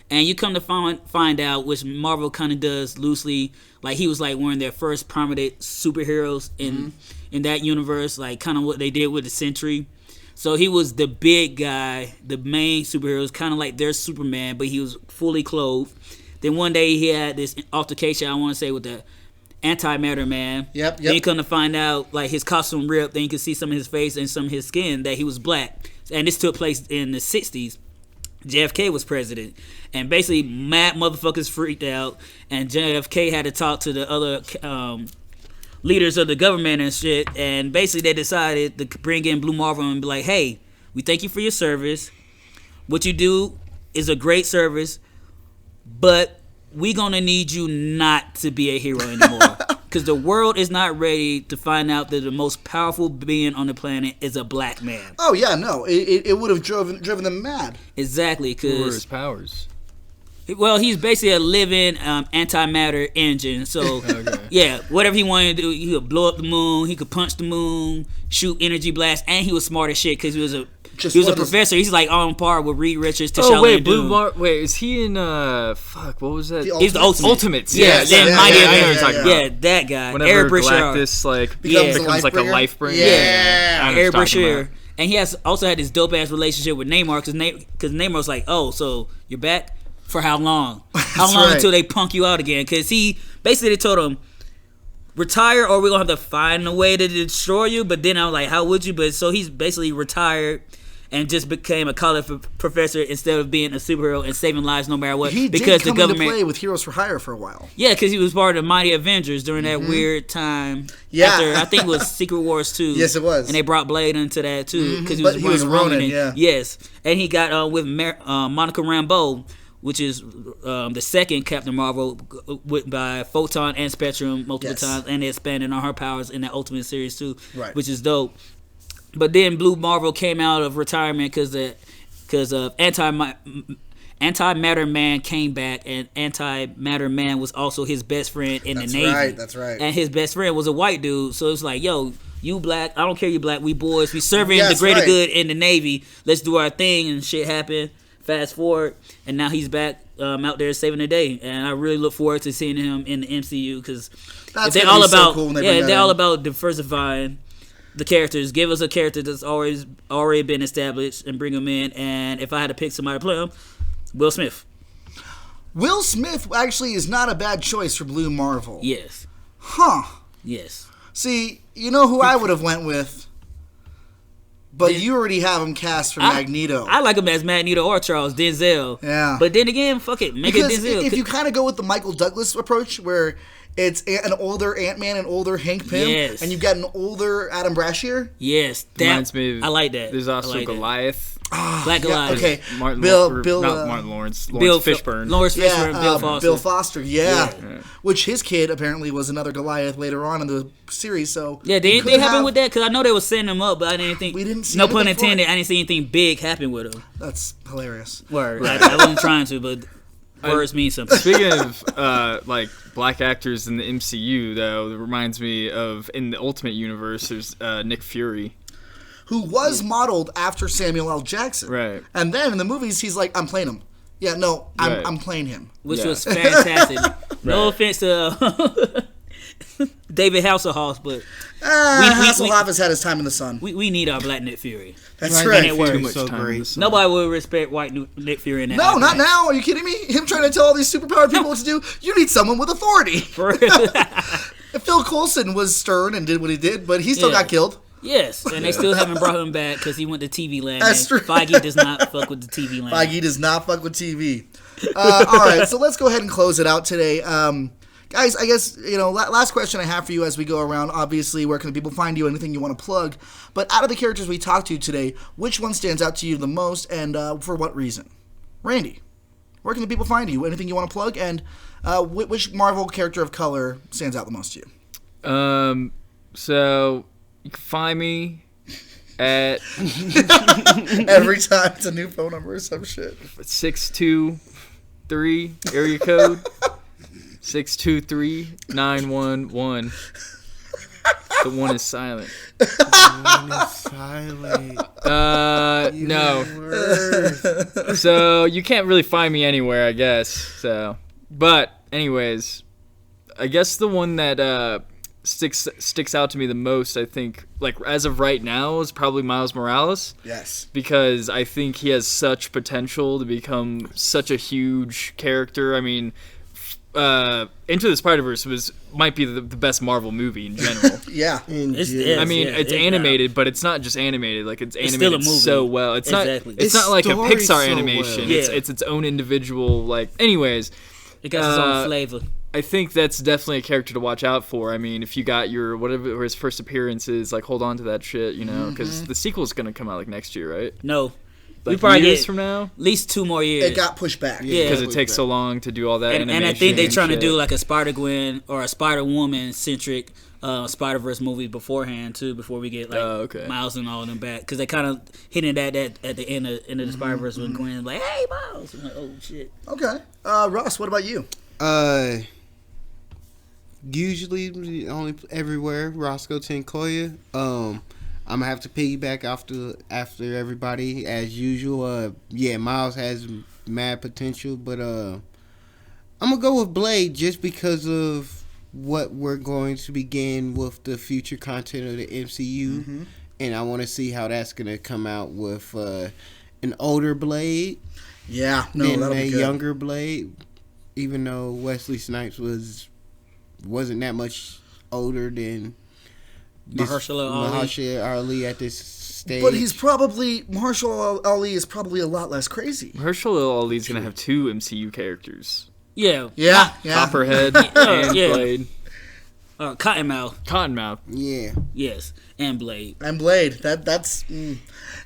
And you come to find out, which Marvel kind of does loosely, like he was like one of their first prominent superheroes in that universe, like kind of what they did with the Sentry. So he was the big guy, the main superhero, was kind of like their Superman, but he was fully clothed. Then one day he had this altercation, I want to say, with the Antimatter Man. Yep. Then you come to find out, like, his costume ripped. Then you can see some of his face and some of his skin that he was black. And this took place in the 60s. JFK was president. And basically, mad motherfuckers freaked out. And JFK had to talk to the other leaders of the government and shit. And basically, they decided to bring in Blue Marvel and be like, hey, we thank you for your service. What you do is a great service. But we gonna need you not to be a hero anymore, because the world is not ready to find out that the most powerful being on the planet is a black man. Oh yeah, no, it would have driven them mad. Exactly, What were his because powers? well, he's basically a living antimatter engine. So yeah, whatever he wanted to do, he could blow up the moon, he could punch the moon, shoot energy blasts, and he was smart as shit because he was a Just he was one a of those- professor. He's like on par with Reed Richards, T'Challa. Oh wait, and Doom. Wait, is he in? Fuck, what was that? He's the Ultimate. Ultimates. Yeah, Yes. then Yeah, Mighty I know what Avengers. you're talking about. Yeah, that guy. Whenever Eric Brisher. Galactus like Becomes becomes like a Life-bringer? life bringer. Yeah. I know what Eric you're talking Brisher. about. And he has also had this dope ass relationship with Namor because Namor's like, oh, so you're back for how long? How long right. until they punk you out again? Because he basically they told him retire or we're gonna have to find a way to destroy you. But then I was like, how would you? But so he's basically retired and just became a college professor instead of being a superhero and saving lives no matter what. He because did come into play with Heroes for Hire for a while. Yeah, because he was part of the Mighty Avengers during that weird time. Yeah. After, I think it was Secret Wars 2. Yes, it was. And they brought Blade into that, too. Because But he was Ronin, yeah. Yes. And he got with Monica Rambeau, which is the second Captain Marvel, by Photon and Spectrum multiple times. And they expanded on her powers in that Ultimate series, too. Right. Which is dope. But then Blue Marvel came out of retirement because of Antimatter Man came back, and Antimatter Man was also his best friend in the Navy. That's right. And his best friend was a white dude, so it's like, yo, you black, I don't care you black, we boys, we serving the greater good in the Navy. Let's do our thing, and shit happened. Fast forward, and now he's back out there saving the day, and I really look forward to seeing him in the MCU because they're all about they're all about diversifying the characters. Give us a character that's already been established and bring them in. And if I had to pick somebody to play him, Will Smith. Will Smith actually is not a bad choice for Blue Marvel. Yes. Huh. Yes. See, you know who I would have went with? But you already have him cast for Magneto. I like him as Magneto or Charles Denzel. Yeah. But then again, fuck it. Make it Denzel. If you kind of go with the Michael Douglas approach where it's an older Ant-Man and older Hank Pym, Yes. and you've got an older Adam Brashear. Yes. That, Reminds me of, I like that. There's also I like Goliath. Black Goliath. Okay. Martin Bill, not Martin Lawrence. Bill Fishburne. Lawrence Fishburne, Bill Foster. Bill Foster, yeah. Yeah. Which his kid apparently was another Goliath later on in the series. So Yeah, did anything happen with that? Because I know they were setting him up, but I didn't think. We didn't see no pun anything for intended. it. I didn't see anything big happen with him. That's hilarious. Word. I wasn't trying to, but words mean something. Speaking of like black actors in the MCU, though, it reminds me of in the Ultimate Universe. There's Nick Fury. Who was modeled after Samuel L. Jackson. Right. And then in the movies, he's like, I'm playing him. Yeah, no, I'm playing him. Which Yeah. was fantastic. No offense to David Hasselhoff, but Hasselhoff has had his time in the sun. we need our black Nick Fury. That's Right. right. And it works. Too much So time great. in the sun. Nobody will respect white Nick Fury in that. No, not Aquaman. now. Are you kidding me? Him trying to tell all these superpowered people what to do? You need someone with authority. For real. Phil Coulson was stern and did what he did, but he still Yeah. got killed. Yes, and they still haven't brought him back because he went to TV land. That's and true. Feige does not fuck with the TV land. Feige does not fuck with TV. All right, so let's go ahead and close it out today. Guys, I guess, last question I have for you as we go around, obviously, where can people find you, anything you want to plug? But out of the characters we talked to today, which one stands out to you the most and for what reason? Randy, where can the people find you? Anything you want to plug? And which Marvel character of color stands out the most to you? So you can find me at Every time it's a new phone number or some shit. 623 area code 623-911. The one is silent. Silent. No. So you can't really find me anywhere, I guess. So, but anyways, I guess the one that sticks out to me the most, I think, like as of right now, is probably Miles Morales. Yes. Because I think he has such potential to become such a huge character. I mean, Into the Spider-Verse might be the best Marvel movie in general. Yeah. It's I mean, yeah, it's yeah. animated, but it's not just animated. Like it's still a animated movie. so well. It's Exactly. not. It's It's not like a storied Pixar so animation. well. It's its own individual. Like, anyways, It got its own flavor. I think that's definitely a character to watch out for. I mean, if you got your whatever his first appearance is, like hold on to that shit, because the sequel's gonna come out like next year, right? No. Like we probably years get from now, at least 2 more years. It got pushed back. Yeah. because it takes so long to do all that. and I animation think they're and trying to shit. do like a Spider-Gwen or a Spider-Woman centric Spider-Verse movie beforehand too, before we get like okay. Miles and all of them back, because they kind of hinted at that at the end of the Spider-Verse when Gwen's like, "Hey, Miles," I'm like, "Oh shit." Okay. Ross, what about you? Usually only everywhere Roscoe Tinkoya. I'm gonna have to piggyback after everybody as usual. Miles has mad potential, but I'm gonna go with Blade just because of what we're going to begin with the future content of the MCU, and I want to see how that's gonna come out with an older Blade, than a younger Blade. Even though Wesley Snipes wasn't that much older than Mahershala Ali at this stage. But Mahershala Ali is probably a lot less crazy. Mahershala Ali's gonna have 2 MCU characters. Yeah. Copperhead and Blade. Cottonmouth. Yeah. Yes, and Blade. That's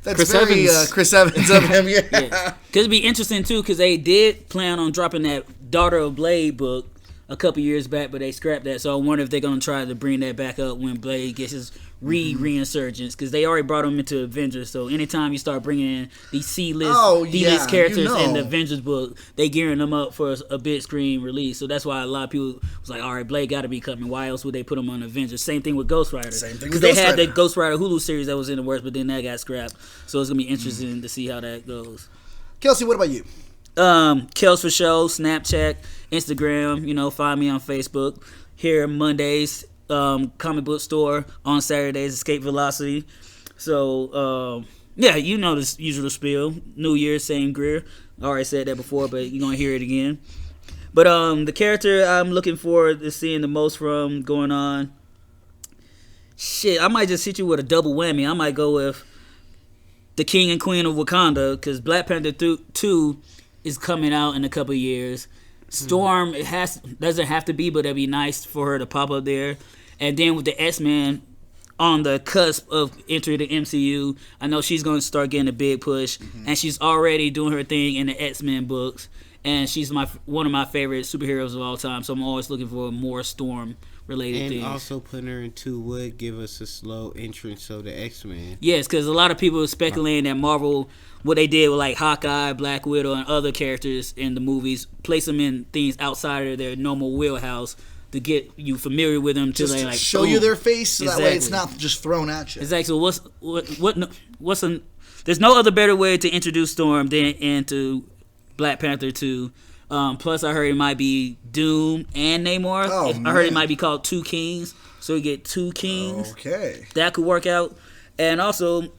Chris very Evans. Chris Evans of him. Yeah. Because it'd be interesting too, because they did plan on dropping that Daughter of Blade book a couple years back, but they scrapped that. So I wonder if they're gonna try to bring that back up when Blade gets his reinsurgence, because they already brought him into Avengers. So anytime you start bringing in these D-list characters in the Avengers book, they gearing them up for a big screen release. So that's why a lot of people was like, all right, Blade got to be coming. Why else would they put him on Avengers? Same thing with Ghost Rider. Because they had the Ghost Rider Hulu series that was in the works, but then that got scrapped. So it's gonna be interesting to see how that goes. Kelsey, what about you? Kels for show, Snapchat, Instagram, find me on Facebook. Here Mondays, comic book store. On Saturdays, Escape Velocity. So, the usual spiel. New Year, same Greer. I already said that before, but you're going to hear it again. But the character I'm looking forward to seeing the most from going on, I might just hit you with a double whammy. I might go with the King and Queen of Wakanda, because Black Panther 2 is coming out in a couple of years. Storm doesn't have to be, but it'd be nice for her to pop up there. And then with the X-Men on the cusp of entering the MCU, I know she's going to start getting a big push, and she's already doing her thing in the X-Men books. And she's one of my favorite superheroes of all time, so I'm always looking for more Storm-related things. And also putting her in 2 would give us a slow entrance of the X-Men. Yes, because a lot of people are speculating that Marvel, what they did with like Hawkeye, Black Widow, and other characters in the movies, place them in things outside of their normal wheelhouse to get you familiar with them, Just to like show you their face, so that way it's not just thrown at you. Exactly. So there's no other better way to introduce Storm than into Black Panther 2. Plus, I heard it might be Doom and Namor. I heard it might be called 2 Kings, so we get 2 Kings. Okay, that could work out. And also,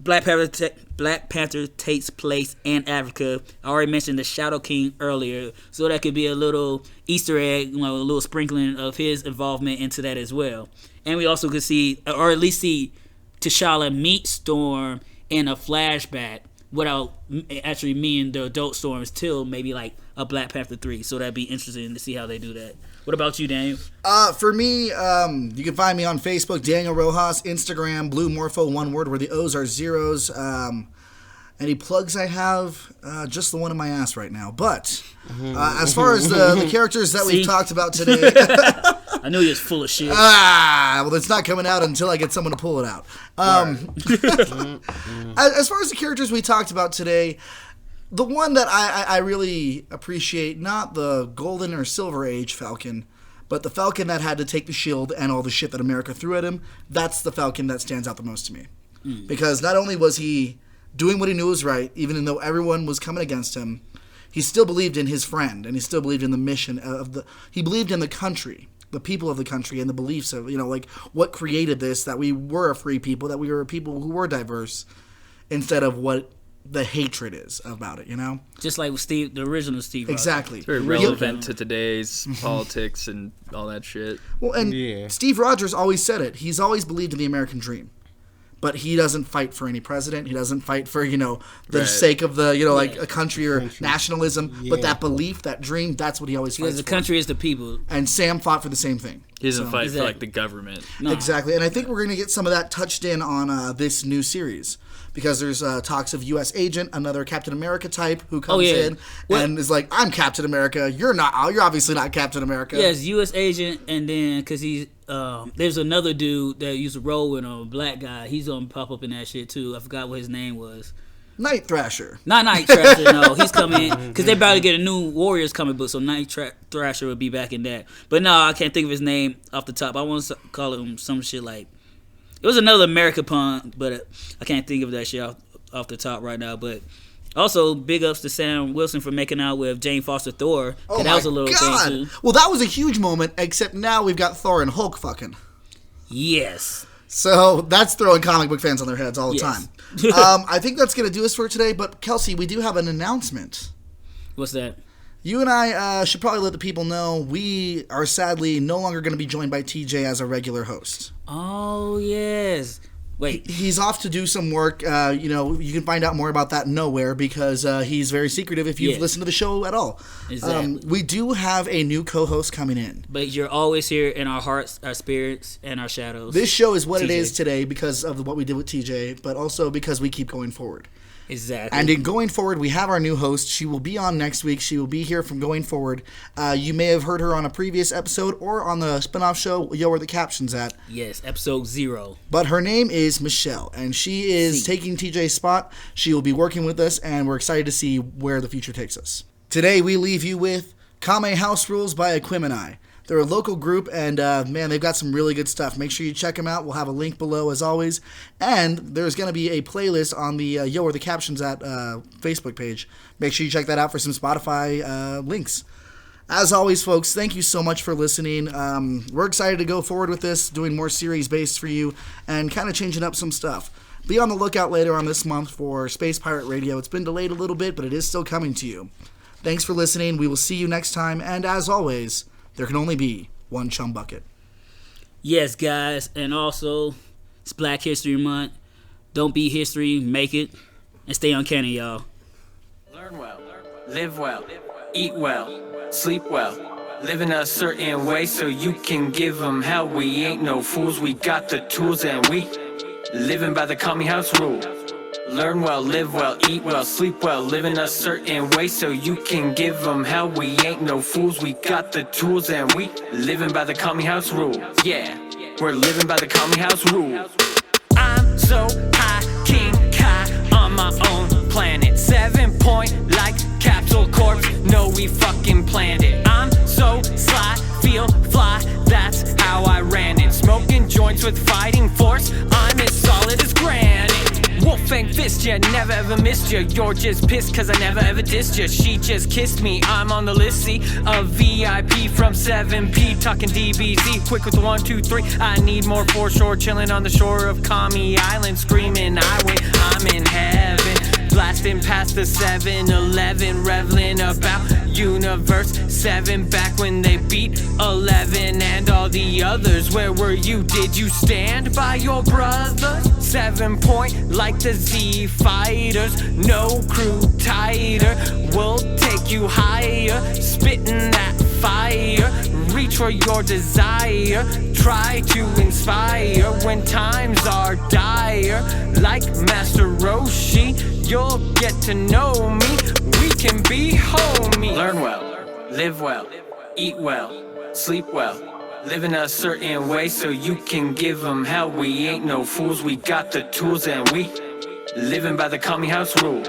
Black Panther takes place in Africa. I already mentioned the Shadow King earlier, so that could be a little Easter egg, a little sprinkling of his involvement into that as well. And we also could see, or at least see, T'Challa meet Storm in a flashback without actually meeting the adult Storms till maybe like a Black Panther 3. So that'd be interesting to see how they do that. What about you, Daniel? For me, you can find me on Facebook, Daniel Rojas, Instagram, Blue Morpho, one word, where the O's are zeros. Any plugs I have? Just the one in my ass right now. But as far as the characters that we've talked about today... I knew he was full of shit. Well, it's not coming out until I get someone to pull it out. As far as the characters we talked about today... The one that I really appreciate, not the golden or silver age Falcon, but the Falcon that had to take the shield and all the shit that America threw at him, that's the Falcon that stands out the most to me. Because not only was he doing what he knew was right, even though everyone was coming against him, he still believed in his friend, and he still believed in the mission he believed in the country, the people of the country, and the beliefs of, like what created this, that we were a free people, that we were a people who were diverse, instead of what the hatred is about it, Just like with the original Steve Rogers. Exactly. It's very relevant to today's politics and all that shit. Well, and Steve Rogers always said it. He's always believed in the American dream. But he doesn't fight for any president. He doesn't fight for, the sake of the, like a country or nationalism. Yeah. But that belief, that dream, that's what he always fights for. Because the country is the people. And Sam fought for the same thing. He doesn't fight for, like, the government. No. Exactly. And I think we're going to get some of that touched in on this new series. Because there's talks of U.S. agent, another Captain America type who comes in and is like, I'm Captain America. You're not. You're obviously not Captain America. Yes, U.S. agent, and then because he's there's another dude that used to roll with him, a black guy. He's gonna pop up in that shit too. I forgot what his name was. Night Thrasher. Not Night Thrasher. No, he's coming because they about to get a new Warriors comic book, so Night Thrasher would be back in that. But no, I can't think of his name off the top. I want to call him some shit like. It was another America pun, but I can't think of that shit off the top right now. But also, big ups to Sam Wilson for making out with Jane Foster Thor. Oh that was a little God. thing too. Well, that was a huge moment, except now we've got Thor and Hulk fucking. Yes. So that's throwing comic book fans on their heads all the Yes. time. I think that's going to do us for today, but Kelsey, we do have an announcement. What's that? You and I should probably let the people know we are sadly no longer going to be joined by TJ as a regular host. Oh, yes. Wait. He's off to do some work. You can find out more about that nowhere because he's very secretive if you've listened to the show at all. Exactly. We do have a new co-host coming in. But you're always here in our hearts, our spirits, and our shadows. This show is what TJ. it is today because of what we did with TJ, but also because we keep going forward. Exactly. And in going forward, we have our new host. She will be on next week. She will be here from going forward. You may have heard her on a previous episode or on the spinoff show, Yo, Where the Captions At. Yes, episode 0. But her name is Michelle, and she is taking TJ's spot. She will be working with us, and we're excited to see where the future takes us. Today, we leave you with Kame House Rules by Aquemini. They're a local group, and man, they've got some really good stuff. Make sure you check them out. We'll have a link below, as always. And there's going to be a playlist on the Yo, Where the Captions At Facebook page. Make sure you check that out for some Spotify links. As always, folks, thank you so much for listening. We're excited to go forward with this, doing more series-based for you, and kind of changing up some stuff. Be on the lookout later on this month for Space Pirate Radio. It's been delayed a little bit, but it is still coming to you. Thanks for listening. We will see you next time, and as always, there can only be one chum bucket. Yes, guys, and also, it's Black History Month. Don't be history, make it, and stay uncanny, y'all. Learn well, live well, eat well, sleep well. Live in a certain way so you can give them hell. We ain't no fools, we got the tools and we living by the Kame House rule. Learn well, live well, eat well, sleep well. Live in a certain way so you can give them hell. We ain't no fools, we got the tools and we living by the Kame House rule. Yeah, we're living by the Kame House rule. I'm so high, King Kai on my own planet. 7 point like Capsule Corp. No, we fucking planned it. I'm so sly, feel fly. That's how I ran it. Smoking joints with fighting force. I'm as solid as granite. Wolfang fist ya, never ever missed ya. You're just pissed cause I never ever dissed ya. She just kissed me, I'm on the list, see. A VIP from 7P, talking DBZ. Quick with the 1, 2, 3. I need more foreshore, chilling on the shore of Kame Island. Screaming I win, I'm in heaven. Blasting past the 7-Eleven, reveling about Universe 7 back when they beat 11 and all the others. Where were you? Did you stand by your brother? 7 point like the Z fighters, no crew tighter. We'll take you higher, spitting that fire. Reach for your desire, try to inspire when times are dire. Like Master Roshi, you'll get to know me. We can be homie. Learn well, live well, eat well, sleep well. Live in a certain way so you can give them hell. We ain't no fools, we got the tools and we living by the Kame House rule.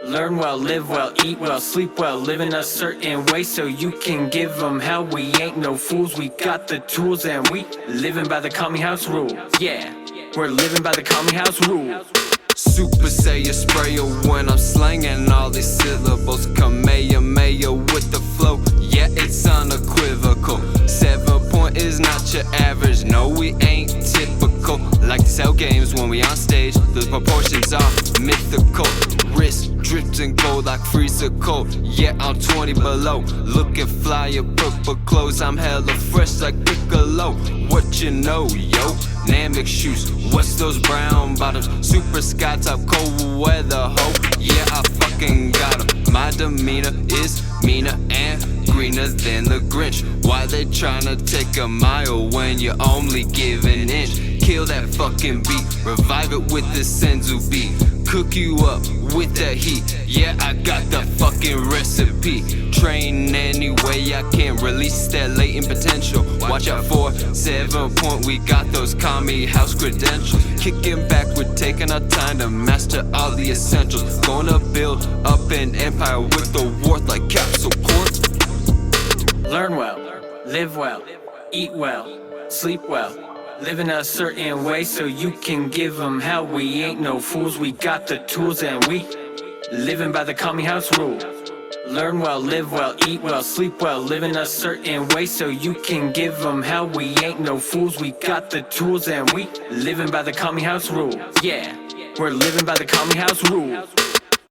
Learn well, live well, eat well, sleep well. Live in a certain way so you can give them hell. We ain't no fools, we got the tools and we living by the Kame House rule. Yeah, we're living by the Kame House rule. Super Saiyan sprayer when I'm slanging all these syllables. Kamehameha with the flow, yeah, it's unequivocal. 7 point is not your average, no, we ain't typical. Like to sell games when we on stage, the proportions are mythical. Wrist dripped in gold like freezer cold, yeah, I'm 20 below. Looking fly in purple clothes, I'm hella fresh like Piccolo. What you know, yo? Namek shoes, what's those brown bottoms? Super sky top, cold weather, ho. Yeah, I fucking got 'em. My demeanor is meaner and greener than the Grinch. Why they tryna take a mile when you only give an inch? Kill that fucking beat, revive it with the senzu beat. Cook you up with that heat, yeah, I got the fucking recipe. Train any way I can, release that latent potential. Watch out for 7 point, we got those Kame House credentials. Kicking back, we're taking our time to master all the essentials. Gonna build up an empire with the worth like Capsule Corp. Learn well, live well, eat well, sleep well. living a certain way so you can give them hell. We ain't no fools, we got the tools and we living by the Kame house rule. Learn well, live well, eat well, sleep well, living a certain way so you can give them hell. We ain't no fools, we got the tools and we living by the Kame house rule. Yeah, we're living by the Kame house rule.